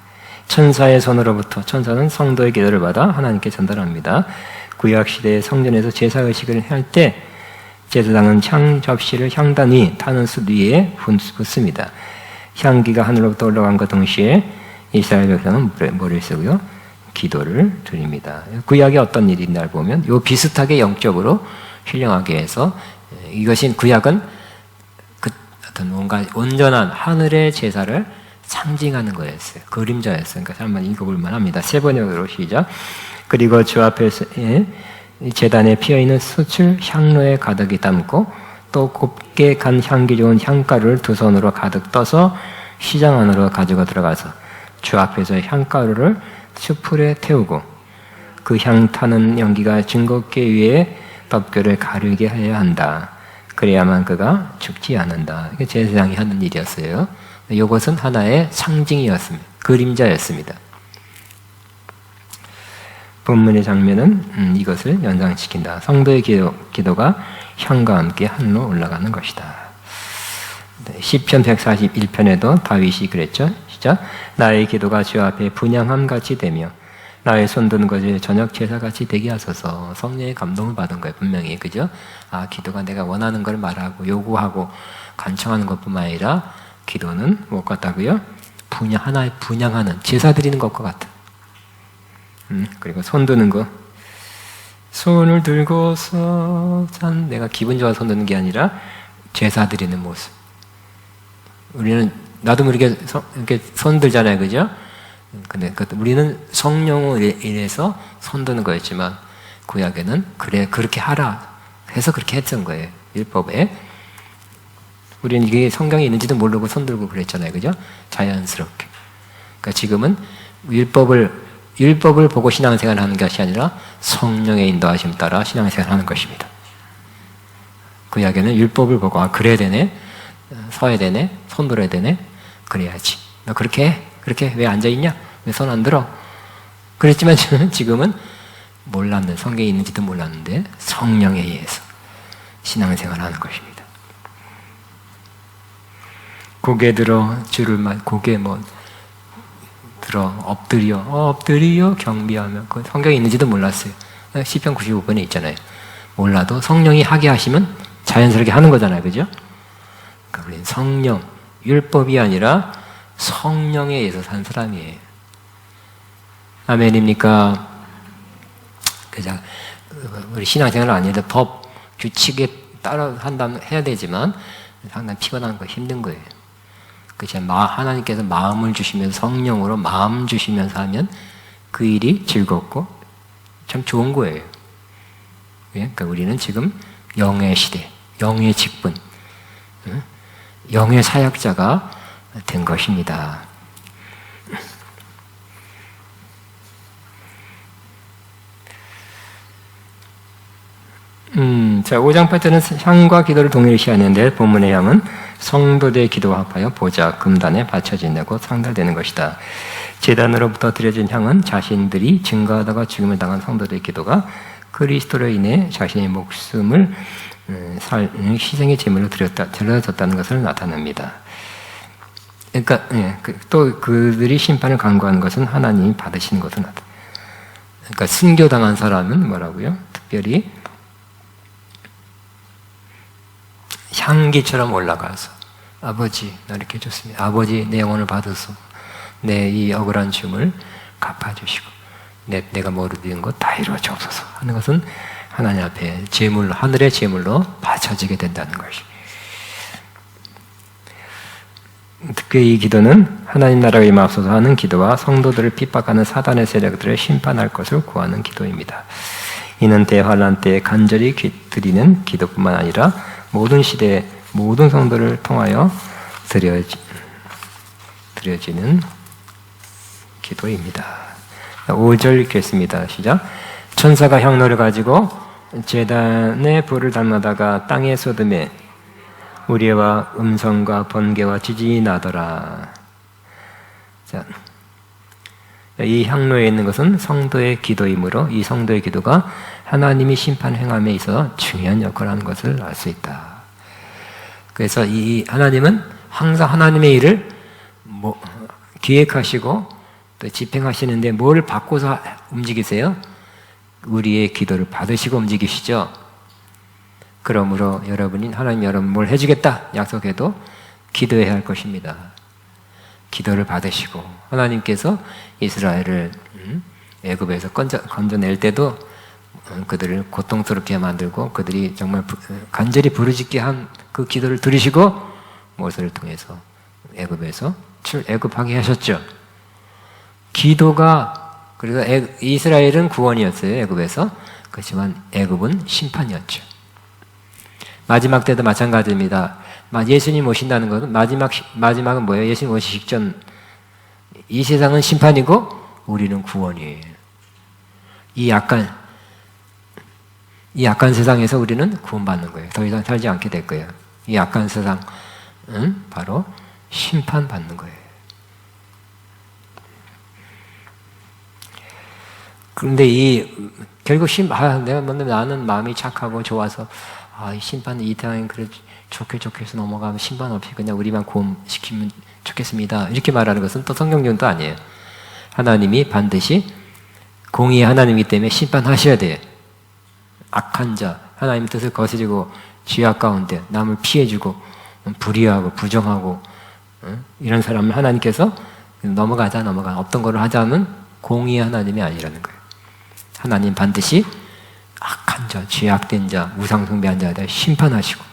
S1: 천사의 손으로부터, 천사는 성도의 기도를 받아 하나님께 전달합니다. 구약 시대의 성전에서 제사 의식을 할 때 제사장은 향 접시를 향단이 타는 숯 위에 붓습니다. 향기가 하늘로부터 올라간 것 동시에 이스라엘 백성은 물을 쓰고요. 기도를 드립니다. 구약에 어떤 일이 있나를 보면 요 비슷하게 영적으로 신령하게 해서 이것인 구약은 어떤 뭔가 온전한 하늘의 제사를 상징하는 거였어요. 그림자였어요. 그러니까 한번 읽어볼 만합니다. 세 번역으로 시작. 그리고 주 앞에서 제단에 피어있는 숯을 향로에 가득히 담고 또 곱게 간 향기 좋은 향가루를 두 손으로 가득 떠서 시장 안으로 가지고 들어가서 주 앞에서 향가루를 숯불에 태우고 그 향 타는 연기가 증거계 위에 덮개를 가르게 해야 한다. 그래야만 그가 죽지 않는다. 이게 제사장이 하는 일이었어요. 이것은 하나의 상징이었습니다. 그림자였습니다. 본문의 장면은 이것을 연상시킨다. 성도의 기도가 향과 함께 하늘로 올라가는 것이다. 시편 141편에도 다윗이 그랬죠. 시작. 나의 기도가 주 앞에 분향함같이 되며 나의 손드는 것이 저녁 제사같이 되게 하소서. 성령의 감동을 받은 거예요. 분명히. 그죠? 기도가 내가 원하는 걸 말하고 요구하고 간청하는 것뿐만 아니라 기도는 무엇 같다고요? 하나의 분향하는, 제사 드리는 것과 같아. 그리고 손 드는 거. 손을 들고서 내가 기분 좋아서 손 드는 게 아니라 제사 드리는 모습. 우리는 나도 모르게 이렇게 손 들잖아요. 그죠? 근데 우리는 성령으로 인해서 손 드는 거였지만 구약에는 그렇게 하라 해서 그렇게 했던 거예요. 율법에. 우리는 이게 성경에 있는지도 모르고 손 들고 그랬잖아요. 그죠? 자연스럽게. 그러니까 지금은 율법을 보고 신앙생활을 하는 것이 아니라 성령의 인도하심 따라 신앙생활을 하는 것입니다. 구약에는 율법을 보고 그래야 되네, 서야 되네, 손 들어야 되네, 그래야지. 너 그렇게 왜 앉아있냐? 왜 손 안 들어? 그랬지만 지금은 몰랐는데, 성경에 있는지도 몰랐는데 성령에 의해서 신앙생활을 하는 것입니다. 고개 들어 고개 들어 엎드려 경비하며 그 성경에 있는지도 몰랐어요. 시편 95편에 있잖아요. 몰라도 성령이 하게 하시면 자연스럽게 하는 거잖아요. 그죠? 그러니까 우리는 성령, 율법이 아니라 성령에 의해서 산 사람이에요. 아멘입니까? 그죠? 우리 신앙생활은 아닌데 법, 규칙에 따라 해야 되지만 상당히 피곤한 거 힘든 거예요. 그죠? 하나님께서 마음을 주시면서 성령으로 마음 주시면서 하면 그 일이 즐겁고 참 좋은 거예요. 그러니까 우리는 지금 영의 시대, 영의 직분, 영의 사역자가 된 것입니다. 자, 5장 8절은 향과 기도를 동일시 하는데 본문의 향은 성도들의 기도와 합하여 보좌 금단에 바쳐진다고 상달되는 것이다. 제단으로부터 드려진 향은 자신들이 증거하다가 죽임을 당한 성도들의 기도가 그리스도로 인해 자신의 목숨을 희생의 제물로 드려졌다는 것을 나타냅니다. 그러니까 또 그들이 심판을 강구하는 것은 하나님이 받으시는 것을 나타납니다. 그러니까 순교당한 사람은 뭐라고요? 특별히 향기처럼 올라가서 아버지 나 이렇게 해줬습니다. 아버지 내 영혼을 받으소. 내 이 억울한 죽음을 갚아주시고 내가 모르는 것 다 이루어지옵소서 하는 것은 하나님 앞에 제물로, 하늘의 제물로 바쳐지게 된다는 것이. 특히 이 기도는 하나님 나라가 임하옵소서 하는 기도와 성도들을 핍박하는 사단의 세력들을 심판할 것을 구하는 기도입니다. 이는 대환란 때에 간절히 드리는 기도뿐만 아니라 모든 시대의 모든 성도를 통하여 드려지는 기도입니다. 5절 읽겠습니다. 시작. 천사가 향로를 가지고 제단의 불을 담아다가 땅에 쏟음에 우리와 음성과 번개와 지진이 나더라. 자, 이 향로에 있는 것은 성도의 기도이므로 이 성도의 기도가 하나님이 심판 행함에 있어서 중요한 역할을 하는 것을 알 수 있다. 그래서 이 하나님은 항상 하나님의 일을 기획하시고 또 집행하시는데 뭘 받고서 움직이세요? 우리의 기도를 받으시고 움직이시죠. 그러므로 여러분이 하나님 여러분 뭘 해주겠다 약속해도 기도해야 할 것입니다. 기도를 받으시고 하나님께서 이스라엘을 애굽에서 건져낼 때도 그들을 고통스럽게 만들고 그들이 정말 간절히 부르짖게 한 그 기도를 들으시고 모세를 통해서 애굽에서 애굽하게 하셨죠. 기도가 그래서 이스라엘은 구원이었어요. 애굽에서. 그렇지만 애굽은 심판이었죠. 마지막 때도 마찬가지입니다. 예수님 오신다는 것은 마지막은 뭐예요? 예수님 오시기 직전 이 세상은 심판이고 우리는 구원이에요. 이 약한 세상에서 우리는 구원받는 거예요. 더 이상 살지 않게 될 거예요. 이 약한 세상은 바로 심판받는 거예요. 그런데 결국 나는 마음이 착하고 좋아서 이 심판 이 땅에 그래 좋게 해서 넘어가면 심판 없이 그냥 우리만 구원시키면 좋겠습니다. 이렇게 말하는 것은 또 성경적은 또 아니에요. 하나님이 반드시 공의의 하나님이기 때문에 심판하셔야 돼요. 악한 자, 하나님의 뜻을 거스르고 죄악 가운데 남을 피해주고 불의하고 부정하고 이런 사람을 하나님께서 넘어가자 없던 거를 하자면 공의의 하나님이 아니라는 거예요. 하나님 반드시 악한 자, 죄악된 자, 우상숭배한 자에 대해 심판하시고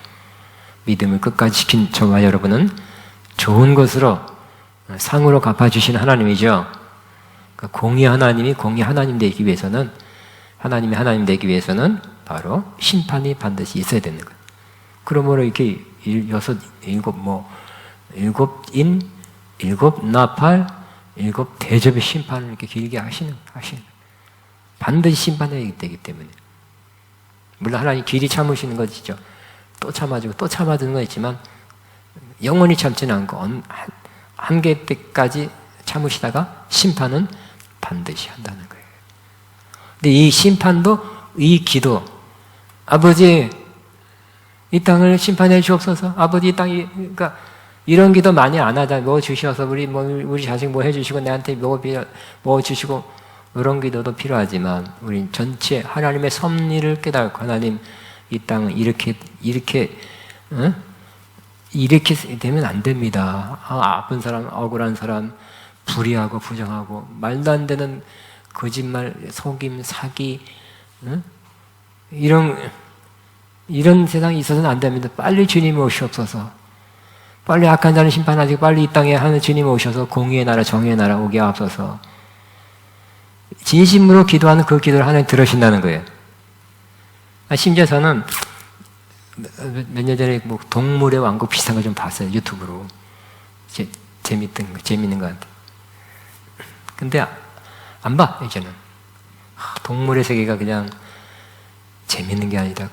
S1: 믿음을 끝까지 지킨 저와 여러분은 좋은 것으로 상으로 갚아주시는 하나님이죠. 그러니까 공의 하나님이 공의 하나님 되기 위해서는 하나님이 하나님 되기 위해서는 바로 심판이 반드시 있어야 되는 거예요. 그러므로 이렇게 일곱 나팔, 7 대접의 심판을 이렇게 길게 하시는 반드시 심판해야 되기 때문에. 물론 하나님 길이 참으시는 것이죠. 또 참아주고 또 참아주는 건 있지만 영원히 참지는 않고 한계 때까지 참으시다가 심판은 반드시 한다는 거예요. 근데 이 심판도 이 기도, 아버지 이 땅을 심판해 주옵소서. 아버지 이 땅이 그러니까 이런 기도 많이 안 하자. 뭐 주셔서 우리 자식 뭐 해주시고 내한테 뭐 주시고 이런 기도도 필요하지만 우리 전체 하나님의 섭리를 깨닫고 하나님 이 땅을 이렇게 되면 안 됩니다. 아픈 사람, 억울한 사람, 불의하고 부정하고 말도 안 되는 거짓말, 속임, 사기 이런 세상이 있어서는 안 됩니다. 빨리 주님이 오시옵소서. 빨리 악한 자는 심판하시고 빨리 이 땅에 하는 주님이 오셔서 공의의 나라, 정의의 나라 오게 하옵소서. 진심으로 기도하는 그 기도를 하나님 들으신다는 거예요. 심지어 저는 몇 년 전에 뭐 동물의 왕국 비슷한 거 좀 봤어요. 유튜브로. 재밌는 것 같아요. 근데 안 봐, 이제는. 동물의 세계가 그냥 재밌는 게 아니라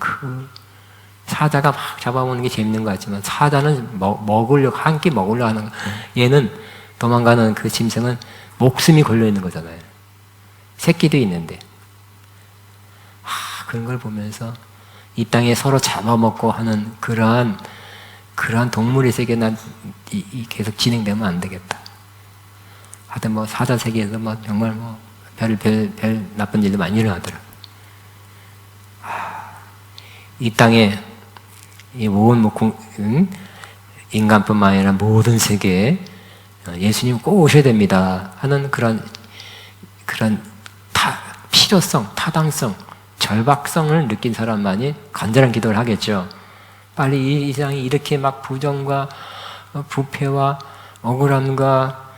S1: 사자가 막 잡아먹는 게 재밌는 것 같지만 사자는 먹으려고 한 끼 먹으려고 하는 거. 얘는 도망가는 그 짐승은 목숨이 걸려 있는 거잖아요. 새끼도 있는데 그런 걸 보면서 이 땅에 서로 잡아먹고 하는 그러한 동물의 세계 난 계속 진행되면 안 되겠다. 하여튼 뭐 사자 세계에서 뭐 정말 뭐 별 나쁜 일도 많이 일어나더라. 이 땅에 이 온 인간뿐만 아니라 모든 세계에 예수님 꼭 오셔야 됩니다 하는 그런 필요성, 타당성, 절박성을 느낀 사람만이 간절한 기도를 하겠죠. 빨리 이 세상이 이렇게 막 부정과 부패와 억울함과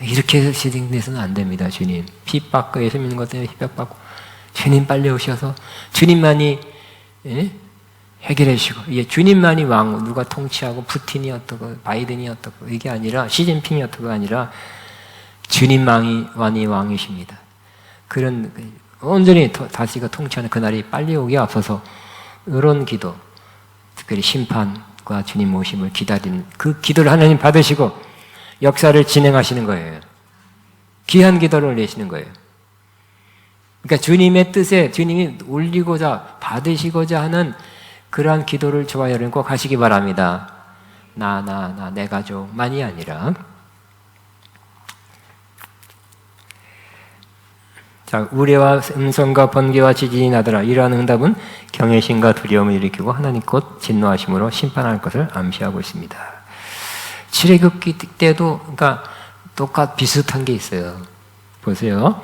S1: 이렇게 진행돼서는 안 됩니다. 주님 핍박과 예수 믿는 것 때문에 핍박받고 주님 빨리 오셔서 주님만이 해결해 주시고 주님만이 왕, 누가 통치하고 푸틴이 어떻고 바이든이 어떻고 이게 아니라 시진핑이 어떻고가 아니라 주님만이 왕이십니다. 그런 온전히 다시가 통치하는 그날이 빨리 오게 앞서서 이런 기도, 특별히 심판과 주님 오심을 기다리는 그 기도를 하나님 받으시고 역사를 진행하시는 거예요. 귀한 기도를 내시는 거예요. 그러니까 주님의 뜻에 주님이 올리고자 받으시고자 하는 그러한 기도를 저와 여러분 꼭 하시기 바랍니다. 내 가족만이 아니라. 자, 우레와 음성과 번개와 지진이 나더라. 이러한 응답은 경외심과 두려움을 일으키고 하나님 곧 진노하심으로 심판할 것을 암시하고 있습니다. 출애굽기 때도 그러니까 비슷한 게 있어요. 보세요.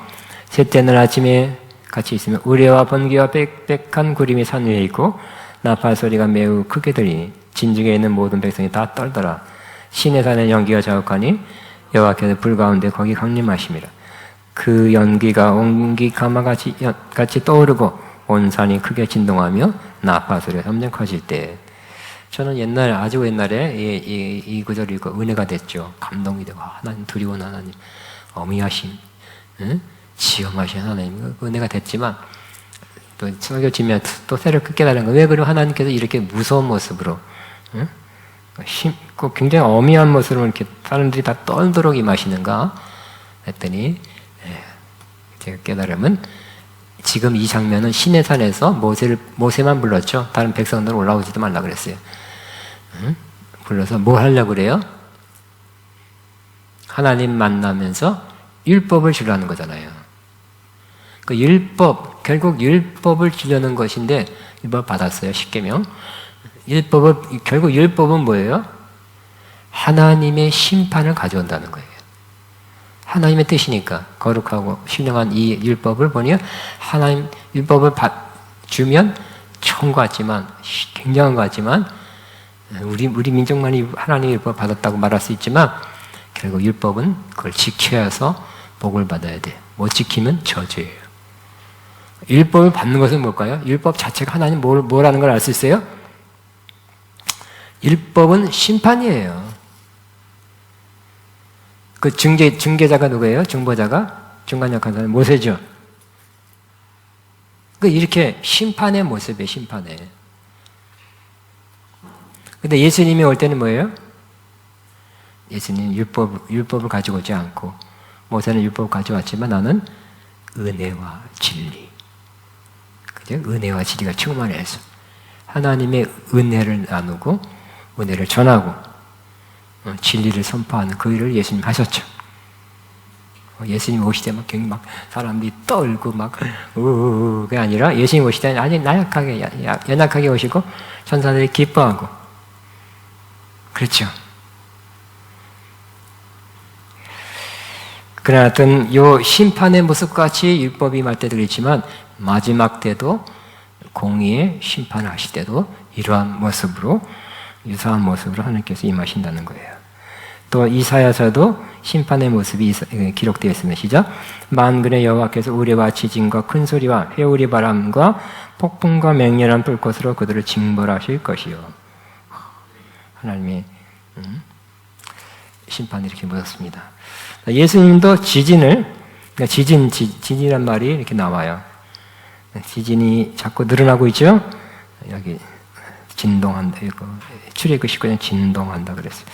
S1: 셋째 날 아침에 같이 있으면 우레와 번개와 빽빽한 구름이 산 위에 있고 나팔 소리가 매우 크게 들리니 진중에 있는 모든 백성이 다 떨더라. 시내산에 연기가 자욱하니 여호와께서 불 가운데 거기 강림하심이라. 그 연기가 온기 가마같이 떠오르고 온 산이 크게 진동하며 나팔 소리가 점점 커질 때 저는 아주 옛날에 이 구절을 읽고 은혜가 됐죠. 감동이 되고 하나님 두려운 하나님, 어미하심, 지엄하신 하나님 은혜가 됐지만 또 설교 지면 또 새롭게 깨달은 거 왜 그럼 하나님께서 이렇게 무서운 모습으로 굉장히 어미한 모습으로 이렇게 사람들이 다 떨도록 임하시는가 했더니 제가 깨달으면 지금 이 장면은 시내산에서 모세만 불렀죠. 다른 백성들은 올라오지도 말라 그랬어요. 불러서 뭐 하려고 그래요? 하나님 만나면서 율법을 주라는 거잖아요. 그 결국 율법을 주려는 것인데 율법 받았어요. 십계명. 결국 율법은 뭐예요? 하나님의 심판을 가져온다는 거예요. 하나님의 뜻이니까 거룩하고 신령한 이 율법을 보니 하나님 율법을 주면 좋은 것 같지만 굉장한 것 같지만 우리 민족만이 하나님의 율법을 받았다고 말할 수 있지만 결국 율법은 그걸 지켜야 해서 복을 받아야 돼. 못 지키면 저주예요. 율법을 받는 것은 뭘까요? 율법 자체가 하나님 뭐라는 걸 알 수 있어요? 율법은 심판이에요. 그 중개자가 누구예요? 중보자가? 중간 역할을 하는 모세죠. 이렇게 심판의 모습이에요, 심판의. 근데 예수님이 올 때는 뭐예요? 예수님 율법을 가지고 오지 않고, 모세는 율법을 가져왔지만 나는 은혜와 진리. 그죠? 은혜와 진리가 충만해서. 하나님의 은혜를 나누고, 은혜를 전하고, 진리를 선포하는 그 일을 예수님 하셨죠. 예수님 오실 때 막 사람들이 떨고 그게 아니라 예수님 오실 때는 아주 연약하게 오시고 천사들이 기뻐하고 그렇죠. 그러나 하여튼 요 심판의 모습같이 율법이 임할 때도 그렇지만 마지막 때도 공의의 심판을 하실 때도 이러한 모습으로 유사한 모습으로 하나님께서 임하신다는 거예요. 또 이사야서도 심판의 모습이 기록되어 있습니다. 시작. 만군의 여호와께서 우레와 지진과 큰 소리와 회오리 바람과 폭풍과 맹렬한 불꽃으로 그들을 징벌하실 것이요. 하나님의 심판이 이렇게 무섭습니다. 예수님도 지진이란 말이 이렇게 나와요. 지진이 자꾸 늘어나고 있죠. 여기 진동한다. 이거 출애굽 19장 진동한다 그랬어요.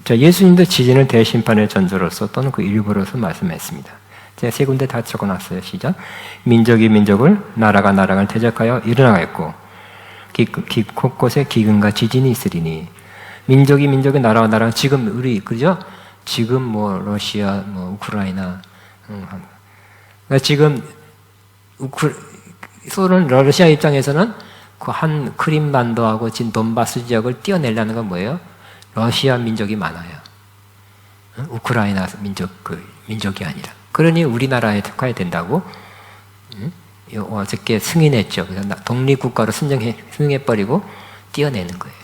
S1: 자, 예수님도 지진을 대심판의 전조로서 또는 그 일부로서 말씀했습니다. 제가 세 군데 다 적어놨어요. 시작. 민족이 민족을, 나라가 나라를 대적하여 일어나겠고 곳곳에 기근과 지진이 있으리니. 민족이 민족의, 나라가 나라가, 지금 우리 그죠? 지금 뭐 러시아, 뭐 우크라이나, 그러니까 지금 소련 러시아 입장에서는 그 한 크림반도하고 지금 돈바스 지역을 떼어내려는 건 뭐예요? 러시아 민족이 많아요. 우크라이나 민족이 아니라. 그러니 우리나라에 특화해야 된다고 어저께 승인했죠. 그래서 독립국가로 승인해버리고 떼어내는 거예요.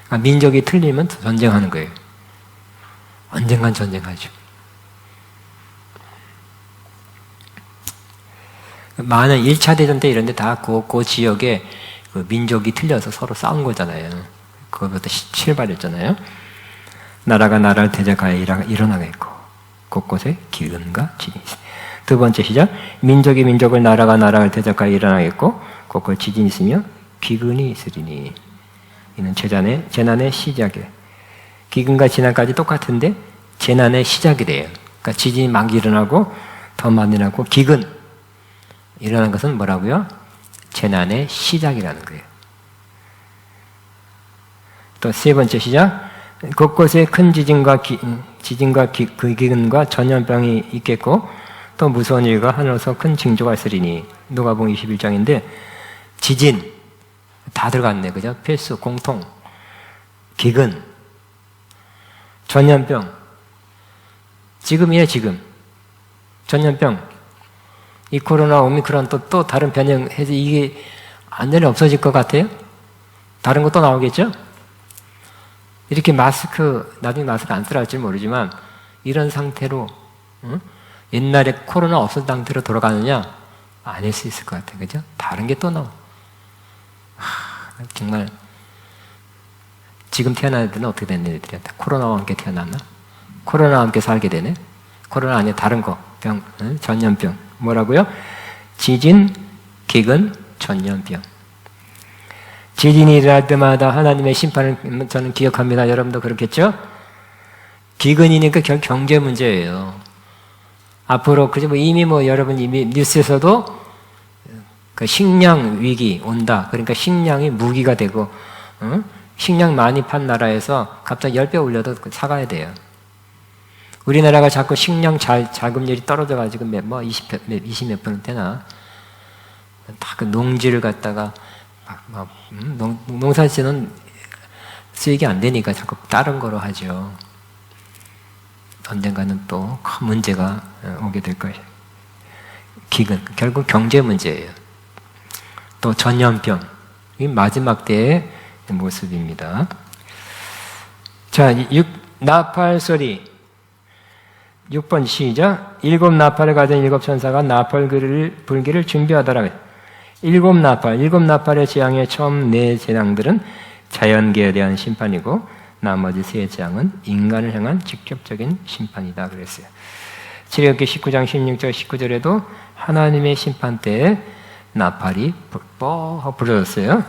S1: 그러니까 민족이 틀리면 전쟁하는 거예요. 언젠간 전쟁하죠. 많은 1차 대전 때 이런 데 다 그 지역에 그 민족이 틀려서 서로 싸운 거잖아요. 그거부터 출발했잖아요. 나라가 나라를 대적하여 일어나겠고 곳곳에 기근과 지진이 있습니다. 두 번째 시작. 민족이 민족을, 나라가 나라를 대적하여 일어나겠고 곳곳에 지진이 있으며 기근이 있으리니. 이는 재난의 시작이에요. 기근과 재난까지 똑같은데 재난의 시작이래요. 그러니까 지진이 막 일어나고 더 많이 일어나고 기근 일어난 것은 뭐라고요? 재난의 시작이라는 거예요. 또 세 번째 시작. 곳곳에 큰 지진과 그 기근과 전염병이 있겠고 또 무서운 일과 하늘에서 큰 징조가 있으리니. 누가복음 21장인데 지진 다 들어갔네, 그죠? 필수, 공통, 기근, 전염병. 지금이에요, 지금. 전염병. 이 코로나 오미크론 또 다른 변형해서 이게 완전히 없어질 것 같아요? 다른 것도 나오겠죠? 이렇게 나중에 마스크 안 쓰라 할지 모르지만 이런 상태로 옛날에 코로나 없었던 상태로 돌아가느냐? 아닐 수 있을 것 같아요. 그죠? 다른 게 또 나와. 정말 지금 태어난 애들은 어떻게 된 애들이야? 코로나와 함께 태어났나? 코로나와 함께 살게 되네? 코로나 아니야, 다른 거. 병, 전염병. 뭐라고요? 지진, 기근, 전염병. 지진이 일어날 때마다 하나님의 심판을 저는 기억합니다. 여러분도 그렇겠죠? 기근이니까 경제 문제예요. 앞으로 이미 여러분 이미 뉴스에서도 그 식량 위기 온다. 그러니까 식량이 무기가 되고, 식량 많이 판 나라에서 갑자기 10배 올려도 사가야 돼요. 우리나라가 자꾸 식량 자금률이 떨어져가지고 20몇 %나 다 그 농지를 갖다가 농사지는 수익이 안 되니까 자꾸 다른 거로 하죠. 언젠가는 또 큰 문제가 오게 될 거예요. 기근, 결국 경제 문제예요. 또 전염병, 이 마지막 때의 모습입니다. 자, 나팔 소리. 6번 시작. 7 나팔을 가진 7 천사가 나팔 불기를 준비하더라. 7 나팔의 재앙의 처음 4 재앙들은 자연계에 대한 심판이고 나머지 3 재앙은 인간을 향한 직접적인 심판이다 그랬어요. 출애굽기 19장 16절 19절에도 하나님의 심판 때에 나팔이 뻐 불어졌어요.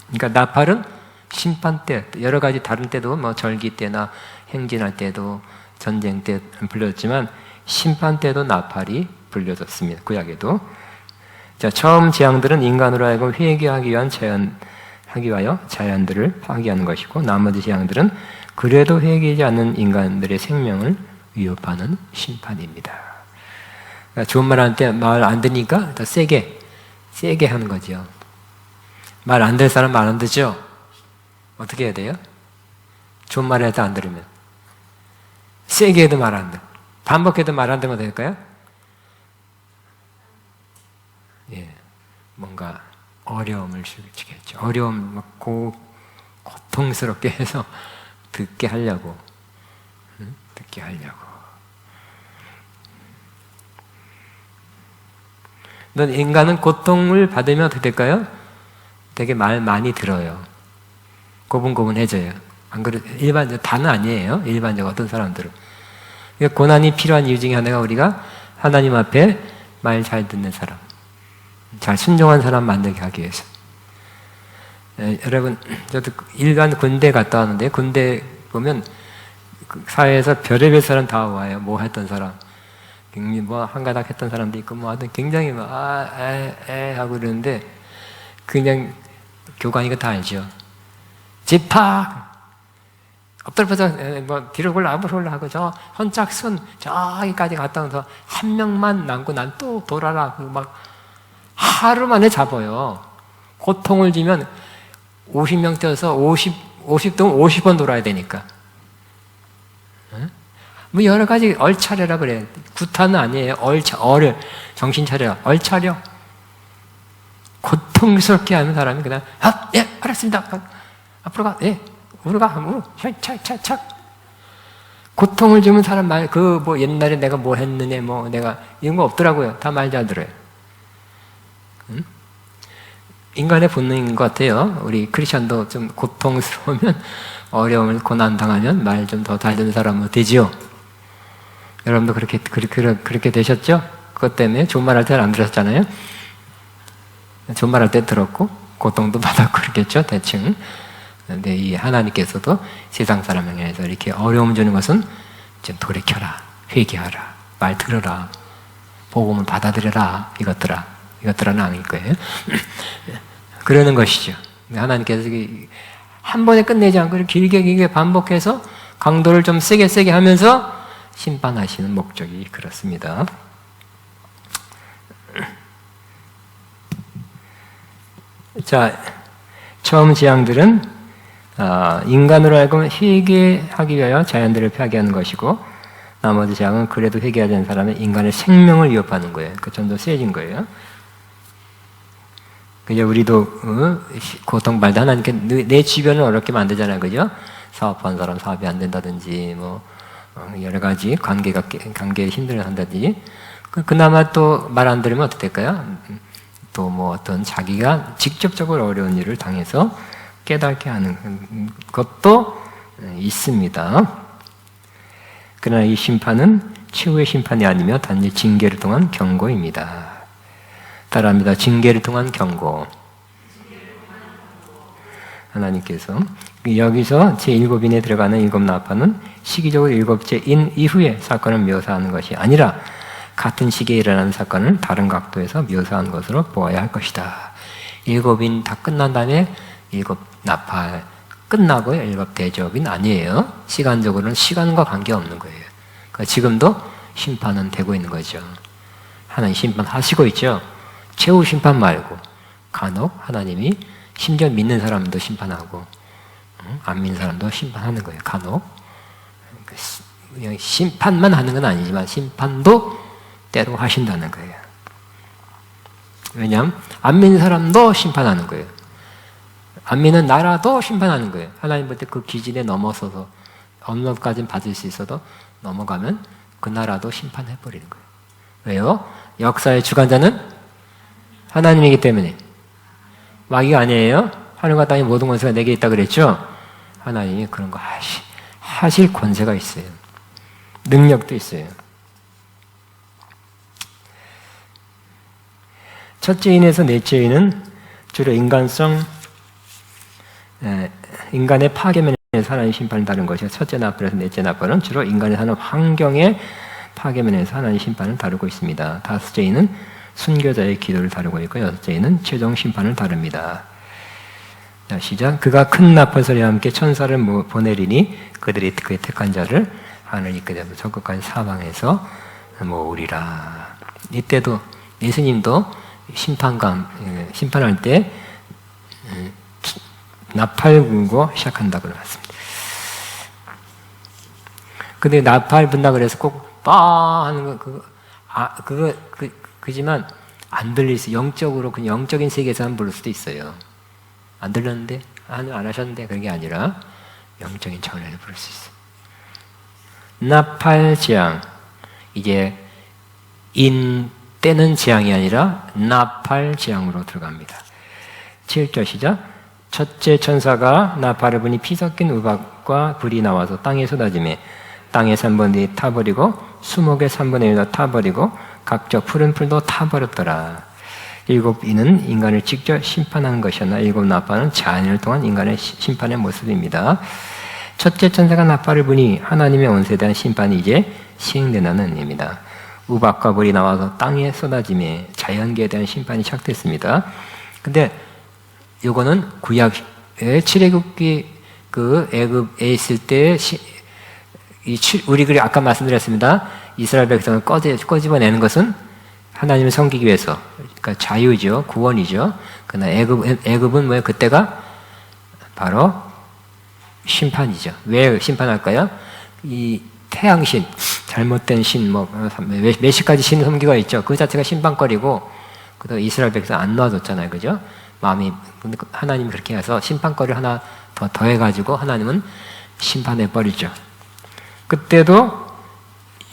S1: 그러니까 나팔은 심판 때, 여러 가지 다른 때도 절기 때나 행진할 때도 전쟁 때 불렸지만 심판 때도 나팔이 불려졌습니다. 구약에도. 자, 처음 재앙들은 인간으로 하여금 회개하기 위하여 자연들을 파괴하는 것이고 나머지 재앙들은 그래도 회개하지 않는 인간들의 생명을 위협하는 심판입니다. 그러니까 좋은 말 할 때 말 안 듣니까 더 세게 하는 거죠. 말 안 될 사람 말 안 듣죠? 어떻게 해야 돼요? 좋은 말 해도 안 들으면 세게 해도 말 안 듣고 반복해도 말 안 듣면 될까요? 예, 뭔가 어려움을 주겠죠. 어려움, 고통스럽게 해서 듣게 하려고. 인간은 고통을 받으면 어떻게 될까요? 되게 말 많이 들어요. 고분고분해져요. 안 그래? 다는 아니에요. 일반적으로 어떤 사람들은. 고난이 필요한 이유 중에 하나가 우리가 하나님 앞에 말 잘 듣는 사람. 잘 순종한 사람 만들게 하기 위해서. 여러분, 저도 일반 군대 갔다 왔는데, 군대 보면 그 사회에서 별의별 사람 다 와요. 뭐 했던 사람. 굉장히 뭐 한가닥 했던 사람도 있고, 뭐 하여튼 굉장히 막, 하고 그러는데, 그냥 교관이가 다 알죠. 집합! 엎드려서 뭐 뒤로 올라 앞으로 올라가고 저 선착순 저기까지 갔다 와서 한 명만 남고 난 또 돌아라. 막 하루 만에 잡아요. 고통을 주면 50명 뛰어서 50동 50번 돌아야 되니까. 뭐 여러 가지 얼차려라 그래요. 구타는 아니에요. 정신 차려. 얼차려. 고통스럽게 하는 사람이 그냥 예, 알았습니다. 앞으로 가. 예. 우리 가. 착착착착. 고통을 주면 사람 말, 뭐 옛날에 내가 뭐 했느냐, 뭐 내가 이런 거 없더라고요. 다 말 잘 들어요. 인간의 본능인 것 같아요. 우리 크리스천도 좀 고통스러우면, 어려움을 고난 당하면 말 좀 더 잘 듣는 사람은 되지요. 여러분도 그렇게 되셨죠? 그것 때문에 좋은 말 할 때 안 들었잖아요. 좋은 말 할 때 들었고 고통도 받았고 그렇겠죠, 대충. 근데 이 하나님께서도 세상 사람에게 해서 이렇게 어려움 주는 것은 좀 돌이켜라, 회개하라, 말 들어라, 복음을 받아들여라, 이것들은 아닐 거예요. 그러는 것이죠. 하나님께서 한 번에 끝내지 않고 길게 반복해서 강도를 좀 세게 하면서 심판하시는 목적이 그렇습니다. 자, 처음 재앙들은 인간으로 하여금 회개하기 위하여 자연들을 파괴하는 것이고, 나머지 재앙은 그래도 회개하지 않는 사람은 인간의 생명을 위협하는 거예요. 그 좀 더 세진 거예요. 그죠? 우리도 고통받다 하나님께 내 주변을 어렵게 만들잖아요, 그죠? 사업하는 사람 사업이 안 된다든지, 뭐 여러 가지 관계에 힘들어 한다든지. 그나마 또 말 안 들으면 어떻게 될까요? 또 뭐 어떤 자기가 직접적으로 어려운 일을 당해서 깨닫게 하는 것도 있습니다. 그러나 이 심판은 최후의 심판이 아니며 단지 징계를 통한 경고입니다. 따라합니다. 징계를 통한 경고. 하나님께서 여기서 제7인에 들어가는 일곱 나팔은 시기적으로 일곱째 인 이후의 사건을 묘사하는 것이 아니라 같은 시기에 일어나는 사건을 다른 각도에서 묘사한 것으로 보아야 할 것이다. 7인 다 끝난 다음에 7 나팔 끝나고 7 대접인 아니에요. 시간적으로는 시간과 관계없는 거예요. 그러니까 지금도 심판은 되고 있는 거죠. 하나님 심판하시고 있죠. 최후 심판 말고 간혹 하나님이 심지어 믿는 사람도 심판하고 안 믿는 사람도 심판하는 거예요. 간혹 그냥 심판만 하는 건 아니지만 심판도 때로 하신다는 거예요. 왜냐하면 안 믿는 사람도 심판하는 거예요. 안 믿는 나라도 심판하는 거예요. 하나님 볼 때 그 기준에 넘어서서 어느 것까지는 받을 수 있어도 넘어가면 그 나라도 심판해버리는 거예요. 왜요? 역사의 주관자는 하나님이기 때문에. 마귀가 아니에요. 하늘과 땅의 모든 권세가 내게 있다 그랬죠? 하나님이 그런 거 하실 권세가 있어요. 능력도 있어요. 첫째 인에서 넷째 인은 주로 인간의 파괴면에서 하나님 심판을 다룬 것이고, 첫째 나팔에서 넷째 나팔은 주로 인간이 사는 환경의 파괴면에서 하나님 심판을 다루고 있습니다. 다섯째 인은 순교자의 기도를 다루고 있고, 여섯째 인은 최종 심판을 다룹니다. 자, 시작. 그가 큰 나팔 소리와 함께 천사를 보내리니 그들이 그의 택한 자를 하늘 있게 되고 저 끝까지 사방에서 모으리라. 이때도 예수님도 심판할 때 나팔 불고 시작한다고 그랬습니다. 근데 나팔 분다 그래서 꼭 빠 하는 거 그지만 안 들릴 수, 영적으로 그냥 영적인 세계에서 부를 수도 있어요. 안 들렸는데 안 하셨는데 그게 아니라 영적인 차원에서 부를 수 있어요. 나팔 재앙, 이제 인 때는 재앙이 아니라 나팔 재앙으로 들어갑니다. 7절 시작. 첫째 천사가 나팔을 부니 피 섞인 우박과 불이 나와서 땅에 쏟아지매 땅의 3분의 1 타버리고 수목의 3분의 1도 타버리고 각종 푸른 풀도 타버렸더라. 일곱 이는 인간을 직접 심판하는 것이었나 일곱 나팔은 자연을 통한 인간의 심판의 모습입니다. 첫째 천사가 나팔을 부니 하나님의 원수에 대한 심판이 이제 시행된다는 의미입니다. 우박과 불이 나와서 땅에 쏟아짐에 자연계에 대한 심판이 시작됐습니다. 근데 요거는 구약의 출애굽기 그 애굽에 있을 때 우리 그 아까 말씀드렸습니다. 이스라엘 백성을 꺼집어내는 것은 하나님을 섬기기 위해서, 그러니까 자유죠, 구원이죠. 그러나 애굽은 뭐예요? 그때가 바로 심판이죠. 왜 심판할까요? 이 태양신, 잘못된 신, 몇 시까지 신 섬기가 있죠. 그 자체가 심판거리고, 그다음 이스라엘 백성 안 놔뒀잖아요, 그죠? 마음이, 근데 하나님이 그렇게 해서 심판거리를 하나 더 더해가지고 하나님은 심판해 버리죠. 그때도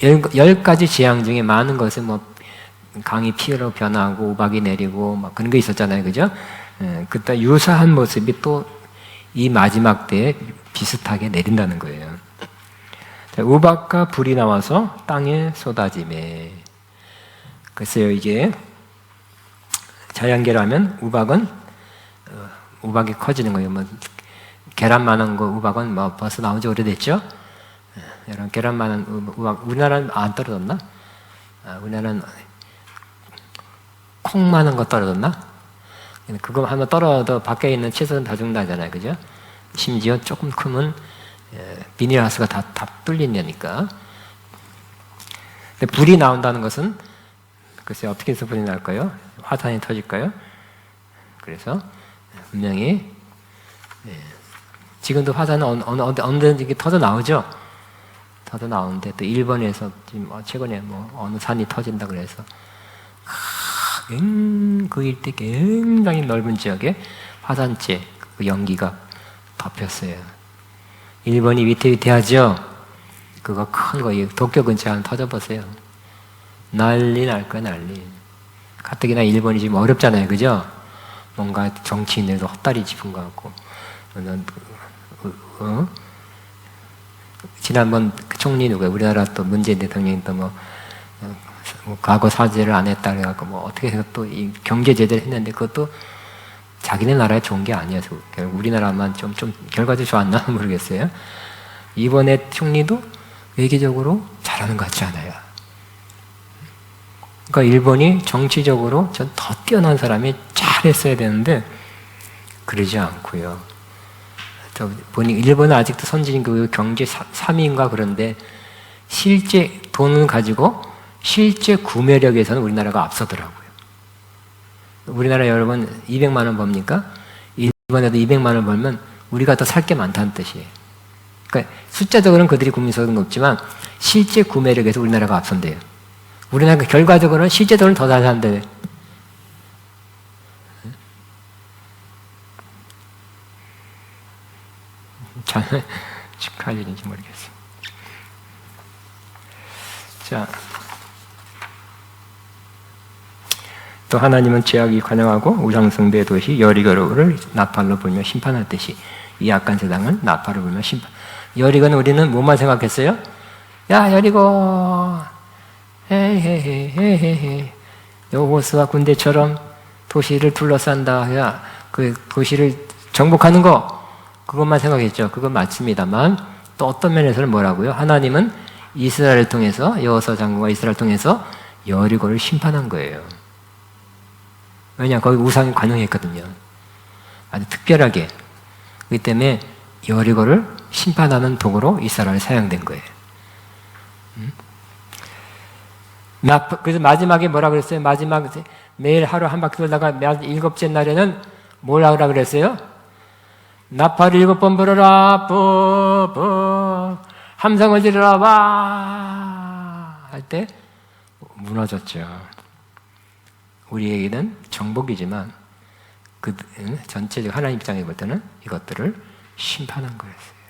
S1: 10가지 재앙 중에 많은 것은 강이 피로 변하고 우박이 내리고 막 그런 게 있었잖아요, 그죠? 그때 유사한 모습이 또 이 마지막 때에 비슷하게 내린다는 거예요. 자, 우박과 불이 나와서 땅에 쏟아지매. 글쎄요, 이게 자연계라면 우박이 커지는 거예요. 계란만한 거 우박은 벌써 나온 지 오래됐죠? 여러분, 계란만한 우박, 우리나라는 안 떨어졌나? 우리나라는 콩만한 거 떨어졌나? 그거 한번 떨어져도 밖에 있는 채소는 다 죽는다잖아요, 그죠? 심지어 조금 크면 비닐하우스가 다 뚫린다니까. 근데 불이 나온다는 것은 글쎄 어떻게 해서 불이 날까요? 화산이 터질까요? 그래서 분명히 지금도 화산은 언제든지 터져 나오죠. 터져 나오는데 또 일본에서 지금 최근에 어느 산이 터진다 그래서 그 일대 굉장히 넓은 지역에 화산재 그 연기가 덮였어요. 일본이 위태위태하죠. 그거 큰 거 도쿄 근처에 한 터져보세요. 난리 날 거야, 난리. 가뜩이나 일본이 지금 어렵잖아요, 그죠? 뭔가 정치인들도 헛다리 짚은 것 같고. 지난번 그 총리 누구예요? 우리나라 또 문재인 대통령이 또 과거 사죄를 안 했다 그래갖고 어떻게 해서 또 이 경제 제재를 했는데 그것도 자기네 나라에 좋은 게 아니어서 결국 우리나라만 좀 결과도 좋았나 모르겠어요. 이번에 총리도 외교적으로 잘하는 것 같지 않아요. 그러니까 일본이 정치적으로 전 더 뛰어난 사람이 잘했어야 되는데 그러지 않고요. 보니 일본은 아직도 선진국 경제 3위인가 그런데 실제 돈을 가지고 실제 구매력에서는 우리나라가 앞서더라고요. 우리나라 여러분 200만 원 법니까? 일본에도 200만 원 벌면 우리가 더 살 게 많다는 뜻이에요. 그러니까 숫자적으로는 그들이 국민소득은 높지만 실제 구매력에서 우리나라가 앞선대요. 우리나라가 결과적으로는 실제적으로는 더 잘 산대. 잘 축하할 일인지 모르겠어요. 자, 또 하나님은 죄악이 관영하고 우상숭배 도시 여리고를 나팔로 불며 심판할 듯이 이 악한 세상은 나팔을 불며 심판. 여리고는 우리는 뭐만 생각했어요? 야, 여리고 헤헤헤헤헤 여호수아 군대처럼 도시를 둘러싼다. 야, 그 도시를 정복하는 거 그것만 생각했죠. 그건 맞습니다만 또 어떤 면에서는 뭐라고요? 하나님은 이스라엘을 통해서 여호수아 장군과 이스라엘을 통해서 여리고를 심판한 거예요. 왜냐, 거기 우상이 관영했거든요. 아주 특별하게. 그렇기 때문에 여리고를 심판하는 도구로 이스라엘이 사용된 거예요. 그래서 마지막에 뭐라 그랬어요? 마지막 매일 하루 한 바퀴 돌다가 7째 날에는 뭐라 그랬어요? 나팔을 7번 불어라, 뿌뿌 함성을 지르라, 와 할 때 무너졌죠. 우리에게는 정복이지만 그 전체적 하나님 입장에 볼 때는 이것들을 심판한 거였어요.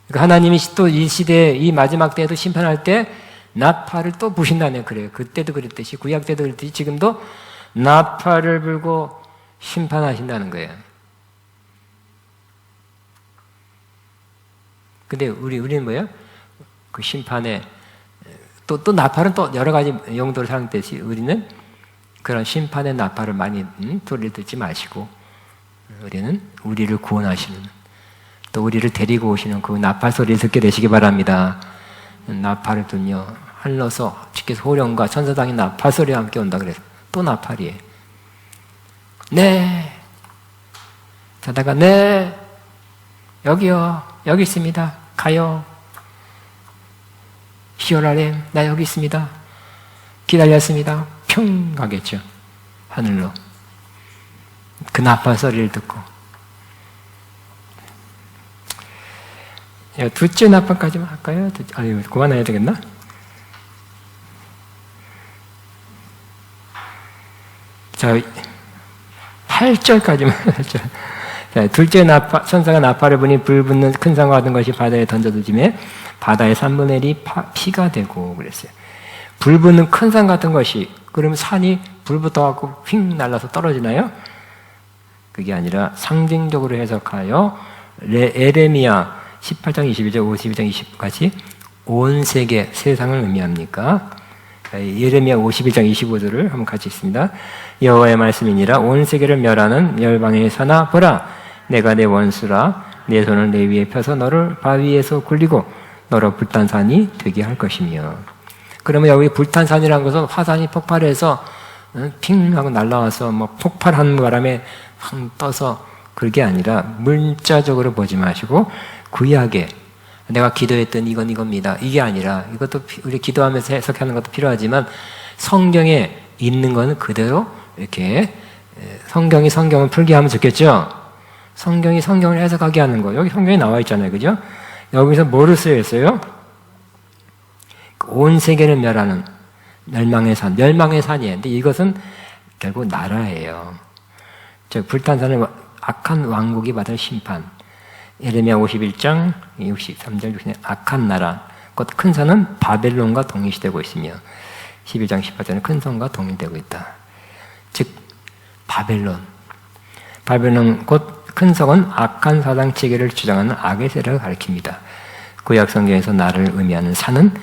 S1: 그러니까 하나님이 또 이 시대, 이 마지막 때에도 심판할 때 나팔을 또 부신다네 그래요. 그때도 그랬듯이 구약 때도 그랬듯이 지금도 나팔을 불고 심판하신다는 거예요. 근데 우리는 뭐예요? 그 심판에 또 나팔은 또 여러 가지 용도로 사용되듯이 우리는 그런 심판의 나팔을 많이 소리 듣지 마시고 우리는 우리를 구원하시는 또 우리를 데리고 오시는 그 나팔 소리를 듣게 되시기 바랍니다. 나팔을 들며 흘러서 주께서 호령과 천사장의 나팔 소리와 함께 온다 그래서 또 나팔이에요. 네. 자다가 네. 여기요. 여기 있습니다. 가요. 히어라렘 나 여기 있습니다. 기다렸습니다. 평 가겠죠. 하늘로. 그 나팔 소리를 듣고 둘째 나팔까지만 할까요? 아유, 그만해야 되겠나? 자, 8절까지만 8절. 자, 둘째 나팔, 천사가 나팔을 부니 불 붙는 큰 상과 같은 것이 바다에 던져두짐에 바다의 3분의 1이 피가 되고 그랬어요. 불 붙는 큰 산 같은 것이 그러면 산이 불 붙어갖고 휙 날라서 떨어지나요? 그게 아니라 상징적으로 해석하여 에레미야 18장 21절 52장 20까지 온 세계 세상을 의미합니까? 예레미야 51장 25절을 한번 같이 읽습니다. 여호와의 말씀이니라 온 세계를 멸하는 멸망의 산아 보라 내가 내 원수라 내 손을 내 위에 펴서 너를 바위에서 굴리고 너로 불탄 산이 되게 할 것이며 그러면 여기 불탄 산이라는 것은 화산이 폭발해서 핑 하고 날라와서 뭐 폭발하는 바람에 확 떠서 그게 아니라 문자적으로 보지 마시고 구약에 내가 기도했던 이건 이겁니다. 이게 아니라 이것도 우리 기도하면서 해석하는 것도 필요하지만 성경에 있는 거는 그대로 이렇게 성경이 성경을 풀게 하면 좋겠죠. 성경이 성경을 해석하게 하는 거. 여기 성경에 나와 있잖아요. 그죠? 여기서 뭐를 쓰여 있어요? 온 세계를 멸하는 멸망의 산. 멸망의 산이에요. 근데 이것은 결국 나라예요. 즉 불탄산을 악한 왕국이 받을 심판. 예레미야 51장 63절 60절 악한 나라 곧 큰 산은 바벨론과 동일시되고 있으며 11장 18절은 큰 성과 동일되고 있다. 즉 바벨론 곧 큰 성은 악한 사상 체계를 주장하는 악의 세력을 가리킵니다. 구약 성경에서 나라를 의미하는 산은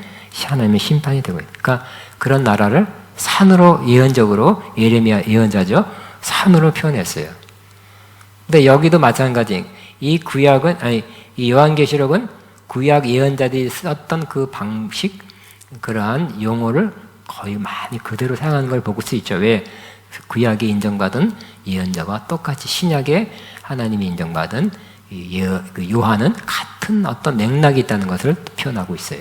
S1: 하나님의 심판이 되고 있다. 그러니까 그런 나라를 산으로 예언적으로 예레미야 예언자죠. 산으로 표현했어요. 근데 여기도 마찬가지. 이 구약은 이 요한계시록은 구약 예언자들이 썼던 그 방식, 그러한 용어를 거의 많이 그대로 사용하는 걸 볼 수 있죠. 왜? 구약에 인정받은 예언자와 똑같이 신약에 하나님이 인정받은 요한은 같은 어떤 맥락이 있다는 것을 표현하고 있어요.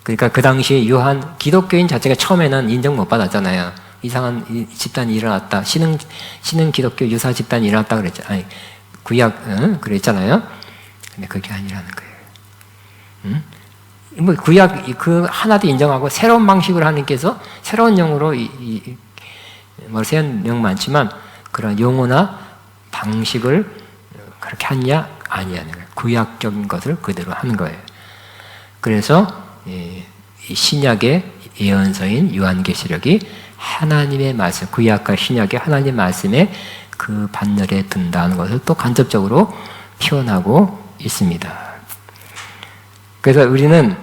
S1: 그러니까 그 당시에 요한 기독교인 자체가 처음에는 인정 못 받았잖아요. 이상한 집단이 일어났다. 신흥 기독교 유사 집단이 일어났다 그랬잖아요. 아니, 구약 그랬잖아요. 근데 그게 아니라는 거예요. 뭐 구약 그 하나도 인정하고 새로운 방식으로 하나님께서 새로운 용어로 뭐 새로운 용 많지만 그런 용어나 방식을 그렇게 하냐 아니냐는 거예요. 구약적인 것을 그대로 하는 거예요. 그래서 이 신약의 예언서인 요한계시록이 하나님의 말씀, 구약과 신약의 하나님의 말씀에 그 반열에 든다는 것을 또 간접적으로 표현하고 있습니다. 그래서 우리는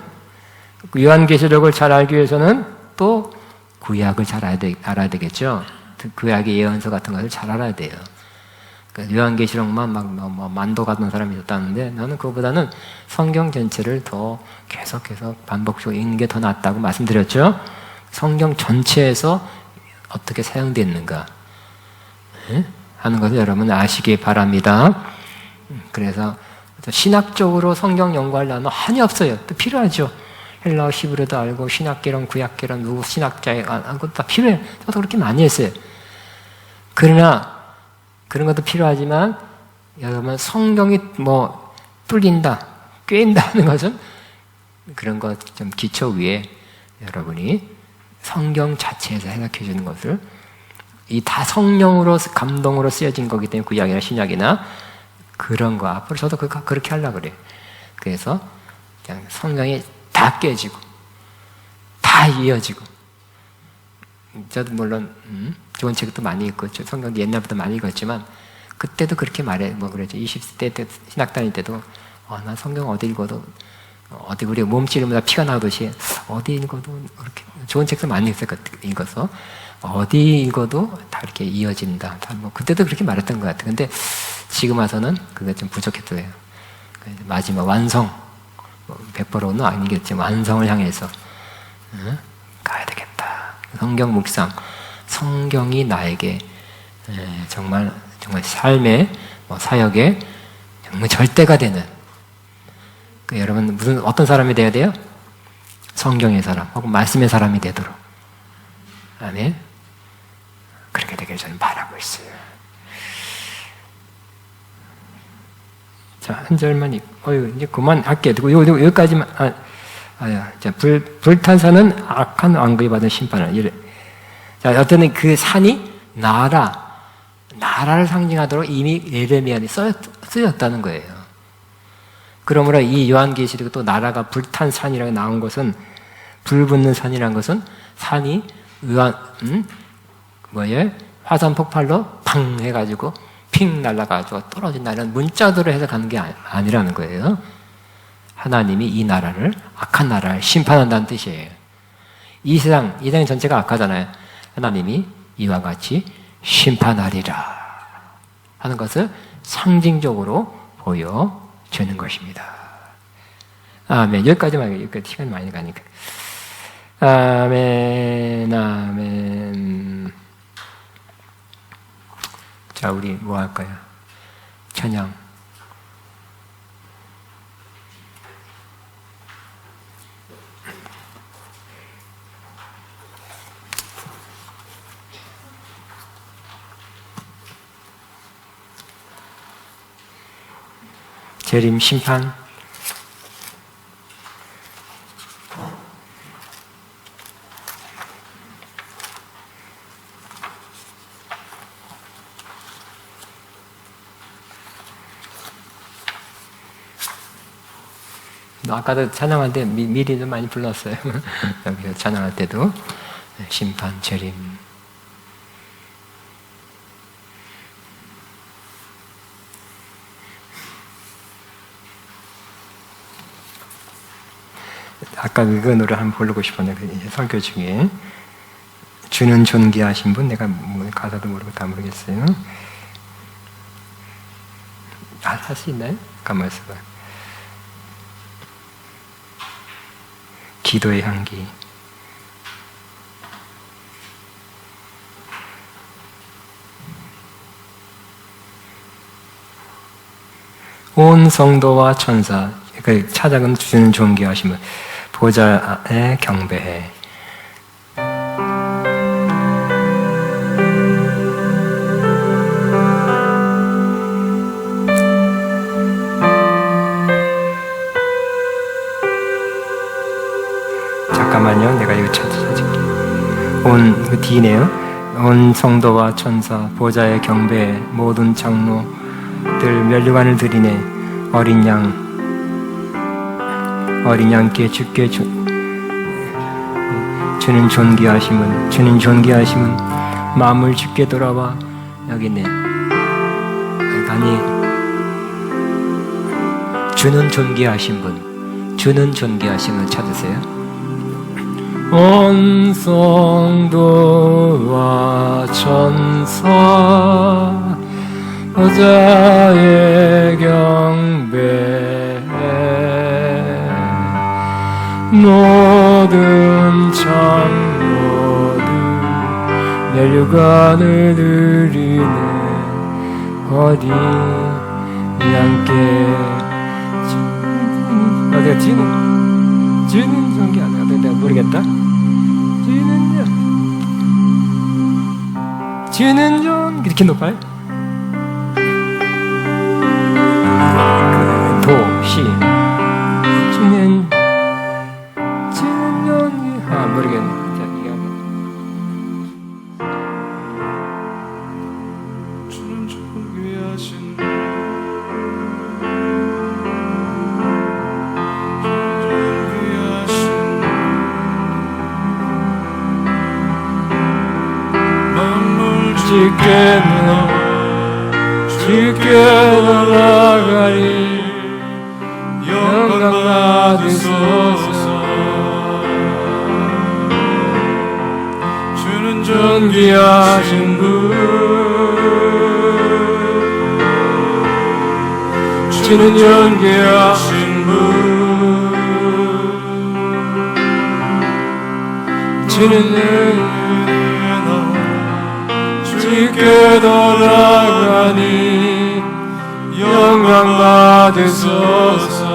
S1: 요한계시록을 잘 알기 위해서는 또 구약을 잘 알아야 되겠죠. 구약의 예언서 같은 것을 잘 알아야 돼요. 그러니까 요한계시록만 막 만도 가던 사람이 있었다는데 나는 그거보다는 성경 전체를 더 계속해서 반복적으로 읽는 게 더 낫다고 말씀드렸죠. 성경 전체에서 어떻게 사용됐는가 하는 것을 여러분 아시기 바랍니다. 그래서 신학적으로 성경 연구하려면 한이 없어요. 또 필요하죠. 헬라어 히브리어도 알고 신학개론, 구약개론, 누구 신학자의 그것도 다 필요해요. 저도 그렇게 많이 했어요. 그러나 그런 것도 필요하지만 여러분 성경이 뭐 뚫린다, 꿰인다 하는 것은 그런 것 좀 기초 위에 여러분이 성경 자체에서 생각해 주는 것을 이 다 성령으로 감동으로 쓰여진 거기 때문에 구약이나 신약이나 그런 거 앞으로 저도 그렇게 하려고 그래요. 그래서 그냥 성경이 다 깨지고 다 이어지고 저도 물론 좋은 책도 많이 읽고 성경도 옛날부터 많이 읽었지만 그때도 그렇게 말해 뭐 그랬죠. 20대 때 신학 다닐 때도 나 성경 어디 읽어도 어디 우리 몸찌르마다 피가 나오듯이 어디 읽어도 그렇게 좋은 책도 많이 읽어서 어디 읽어도 다 이렇게 이어진다. 다 뭐 그때도 그렇게 말했던 것 같아요. 근데 지금 와서는 그게 좀 부족했더래요. 마지막 완성, 100%는 아니겠지만 완성을 향해서 가야 되겠다. 성경 묵상, 성경이 나에게 정말 삶의 사역의 정말 절대가 되는 여러분 어떤 사람이 돼야 돼요? 성경의 사람 혹은 말씀의 사람이 되도록 아멘. 그렇게 되기를 저는 바라고 있어요. 자, 한 절만 이제 그만할게요. 여기까지만. 자, 불탄산은 악한 왕국이 받은 심판을. 자, 어떤 그 산이 나라를 상징하도록 이미 예레미야에 쓰였다는 거예요. 그러므로 이 요한계시록 또 나라가 불탄 산이라고 나온 것은 불 붙는 산이라는 것은 산이 화산 폭발로 팡 해가지고 핑 날아가지고 떨어진다는 문자들을 해서 가는 게 아니라는 거예요. 하나님이 이 나라를 악한 나라를 심판한다는 뜻이에요. 이 세상 전체가 악하잖아요. 하나님이 이와 같이 심판하리라 하는 것을 상징적으로 보여주는 것입니다. 아멘. 여기까지만 시간이 많이 가니까. 아멘, 아멘. 자, 우리 뭐 할까요? 찬양. 재림 심판. 아까도 찬양할 때 미리 좀 많이 불렀어요. 여기서 찬양할 때도 심판, 재림. 아까 그 노래 한번 부르고 싶었는데 설교 중에 주는 존귀하신 분, 내가 가사도 모르고 다 모르겠어요. 할 수 있나요? 가만히 있어봐. 기도의 향기. 온 성도와 천사, 그 찾아간 주는 존귀하신 분, 보좌에 경배해. 잠깐만요, 내가 이거 찾을게. 그 D네요. 온 성도와 천사, 보좌에 경배해. 모든 장로들 면류관을 드리네. 어린 양께 주께 주는 존귀하심은 마음을 주께 돌아와. 여기 있네. 아니, 주는 존귀하심을 찾으세요. 온 성도와 천사 보좌에 경배해. 모든 장로들 면류관을 드리네. 어디 양께 어디가 주는 존귀 아니야? 내가 모르겠다. 주는 존 이렇게 높아요? 도, 시 주는 존 모르겠네. 자, 이게 한번 주는 존귀하신 주께 올라가리. 영광 받으소. 주는 존귀하신 분, 주는 주께 돌아가니 영광 받으소서.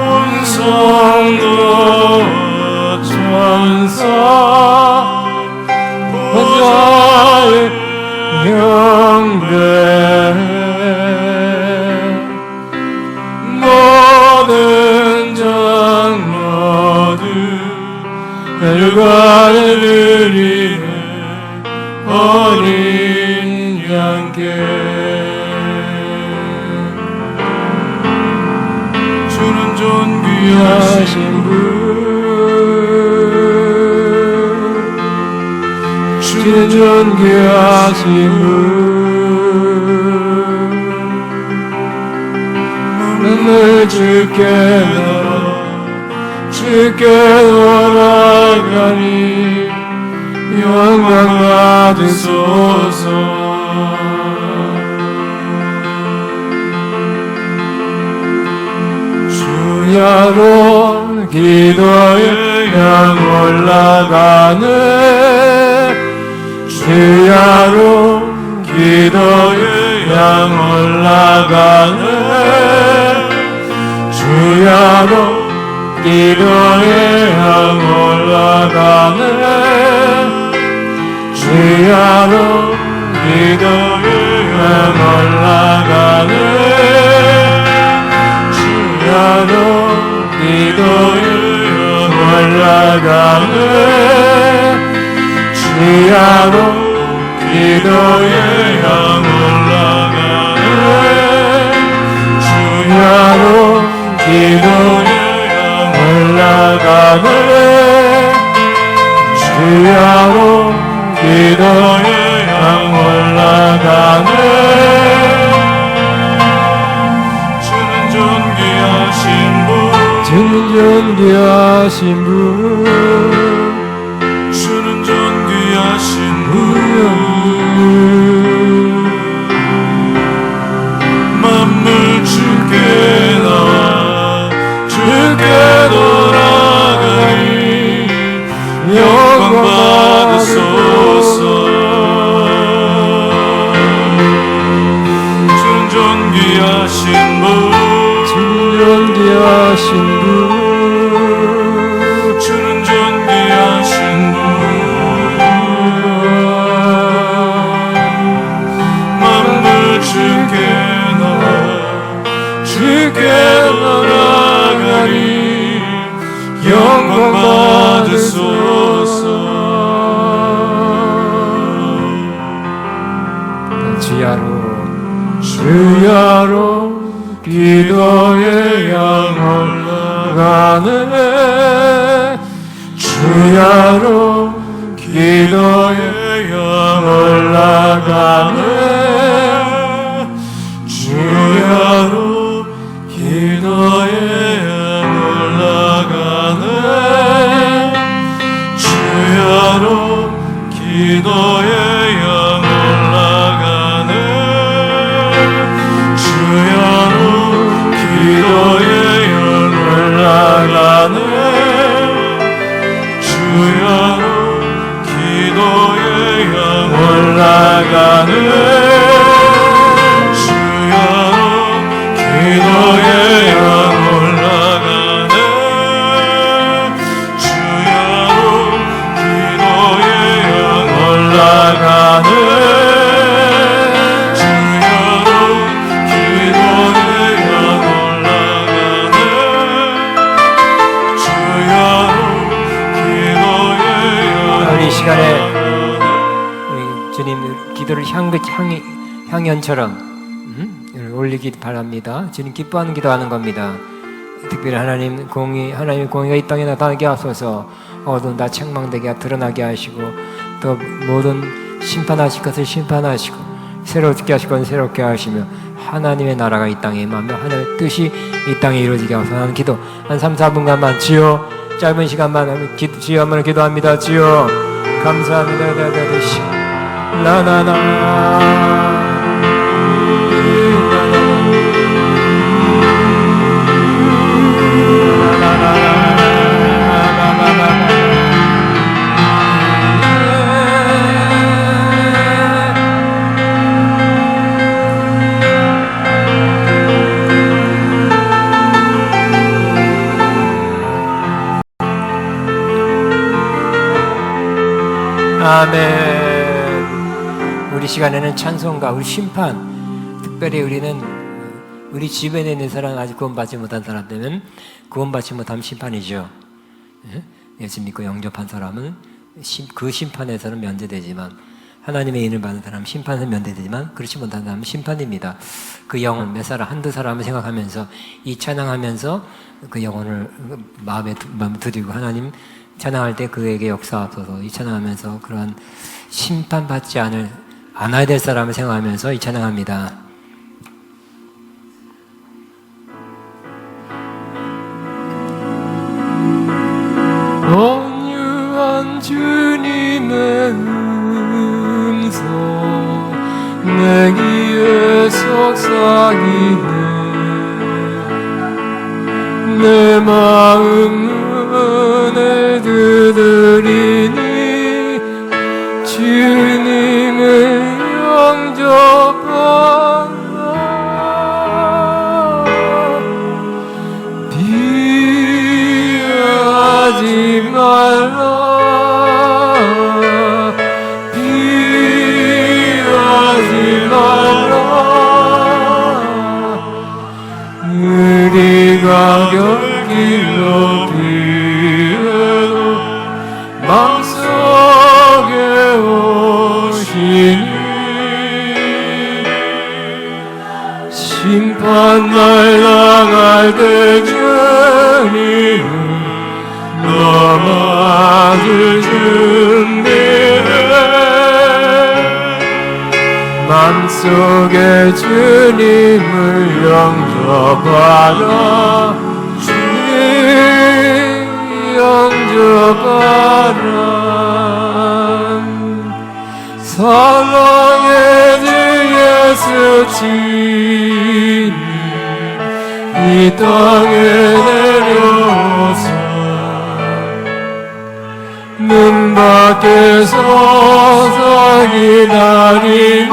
S1: 온 성도 천사 보좌의 영배 모든 장로들 혈관을 드리네 어린 양께 주는 존귀하신 분, 주는 존귀하신 분, 마음을 주께 돌아가니 영광 받으소서. 주야로 기도의 양 올라가네 주야로 기도의 양 올라가네 주야로 기도의 양 올라가네 주야로 기도의 양 올라가네 주야로 기도의 양 올라가네 주야로 기도의 양 올라가네 주야로 기도의 올라가네 주야로 기도의 양 올라가네 주는 존귀하신 분 주는 존귀하신 분 주는 존귀하신 분 만물 주께 나와 주께 돌아가니 영광 받으소서. 주는 존귀하신 분 주는 존귀하신 분 주는 존귀하신 분 만물 주께 나와 주께 돌아가니 영광 받으소서. 주야로 기도의 양 올라가네 주야로 기도의 양 올라가네 주야로 기도의 양 올라가네 주야로 기도의 양 올라가네 주야로 기도의 양 올라가네 주야로 기도의 양 올라가네 주야로 기도의 양 올라가네 주야로 기도의 양 올라가네 시간에 우리 주님 기도를 향연처럼 올리기 바랍니다. 주님 기뻐하는 기도하는 겁니다. 특별히 하나님의 공의가 이 땅에 나타나게 하소서. 어두운 다 책망되게 드러나게 하시고 또 모든 심판하실 것을 심판하시고 새롭게 하실 것을 새롭게 하시며 하나님의 나라가 이 땅에 임하며 하나님의 뜻이 이 땅에 이루어지게 하소서 하는 기도 한 3, 4분간만 주여 짧은 시간만 주여 한번 기도합니다. 주여 감사합니다. 아멘. 우리 시간에는 찬송가, 우리 심판, 특별히 우리 주변에 있는 사람, 아직 구원받지 못한 사람들은 구원받지 못하면 심판이죠. 예수 믿고 영접한 사람은 그 심판에서는 면제되지만, 하나님의 인을 받는 사람은 심판에서 면제되지만, 그렇지 못한 사람은 심판입니다. 그 영혼, 몇 사람, 한두 사람을 생각하면서, 이 찬양하면서 그 영혼을 마음에 두드리고, 하나님 찬양할 때 그에게 역사하소서. 이 찬양하면서 그러한 심판받지 않아야 될 사람을 생각하면서 이 찬양합니다. 온유한 주님의 음성 내 귀에 속삭이네. 내 마음을 두드리니 주님을 영접하라. 비하지 말라. 비하지 말라. 우리가 곁길로 비해도 맘속에 오시니 심판날 당할 때 주님은 너만을 준비해. 맘속에 주님을 영접하라. 영접하라. 사랑의 주 예수 주님 이 땅에 내려오사 문 밖에 서서 기다리니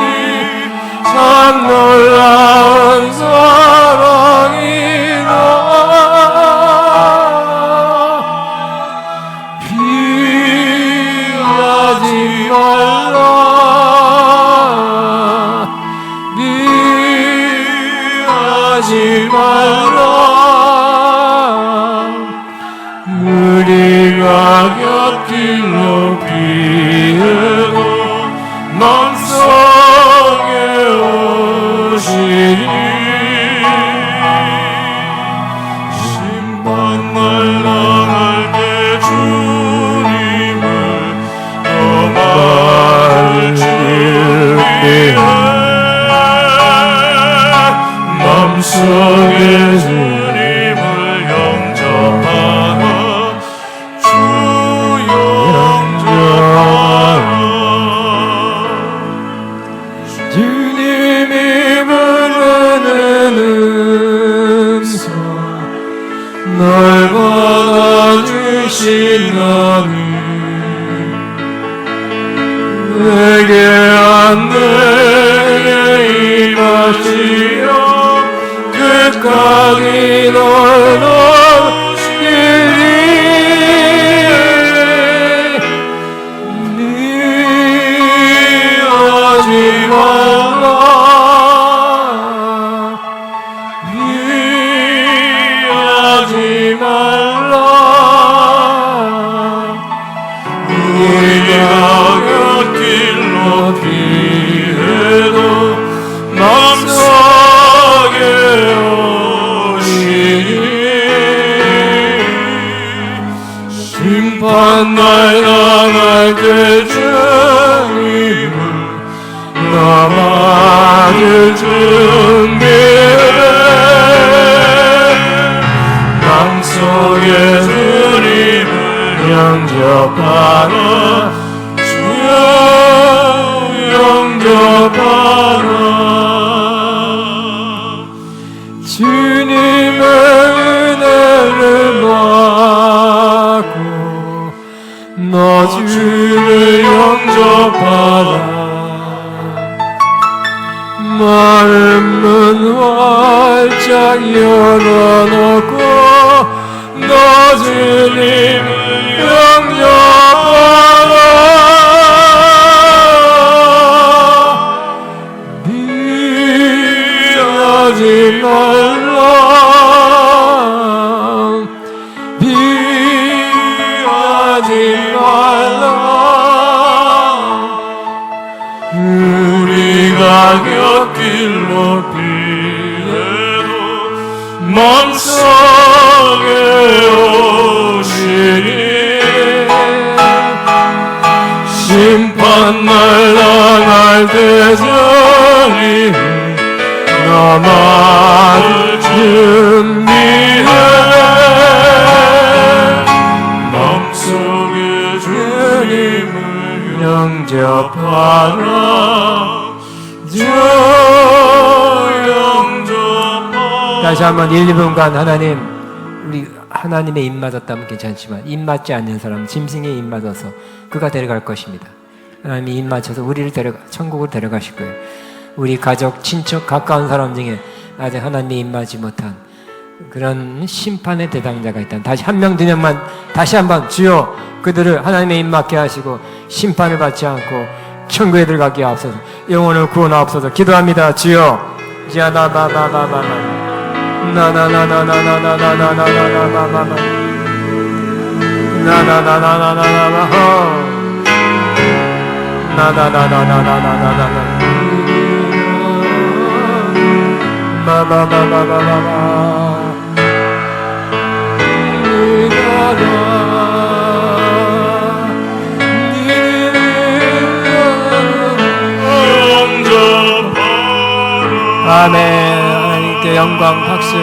S1: 참 놀라운 사랑이다. 비하지 말라. 비하지 말라. 우리가 곁길로 비해도 맘속에 오시니 심판날 당할 때 주님을 너만을 준비해. 맘속에 주님을 영접하라. 주 영접하라. 주님이 부르는 음성 널 받아주신다니 내게 안내해 임하시어 끝까지 널 넘기리. 비하지 말라. 비하지 말라. 우리가 곁길로 비해도 맘속에 오시니 심판날 당할 때 주님을 마른 문 활짝 열어놓고 너 주님을 영접하라. 비하지 말라. 비하지 말라. 우리가 곁길로 비해도 맘속에 오시니 심판날 날 대전이 나만을 준비해. 맘속에 주님을 영접하라. 다시 한번 1, 2분간 하나님, 우리 하나님의 입 맞았다면 괜찮지만 입 맞지 않는 사람, 짐승의 입 맞아서 그가 데려갈 것입니다. 하나님이 입 맞춰서 우리를 천국으로 데려가실 거예요. 우리 가족, 친척, 가까운 사람 중에 아직 하나님의 입 맞지 못한 그런 심판의 대상자가 있다면 다시 한 명, 두 명만 다시 한번 주여 그들을 하나님의 입 맞게 하시고 심판을 받지 않고 천국에 들어가게 하옵소서. 영혼을 구원하옵소서. 기도합니다. 주여 아멘. 하나님께 영광 박수.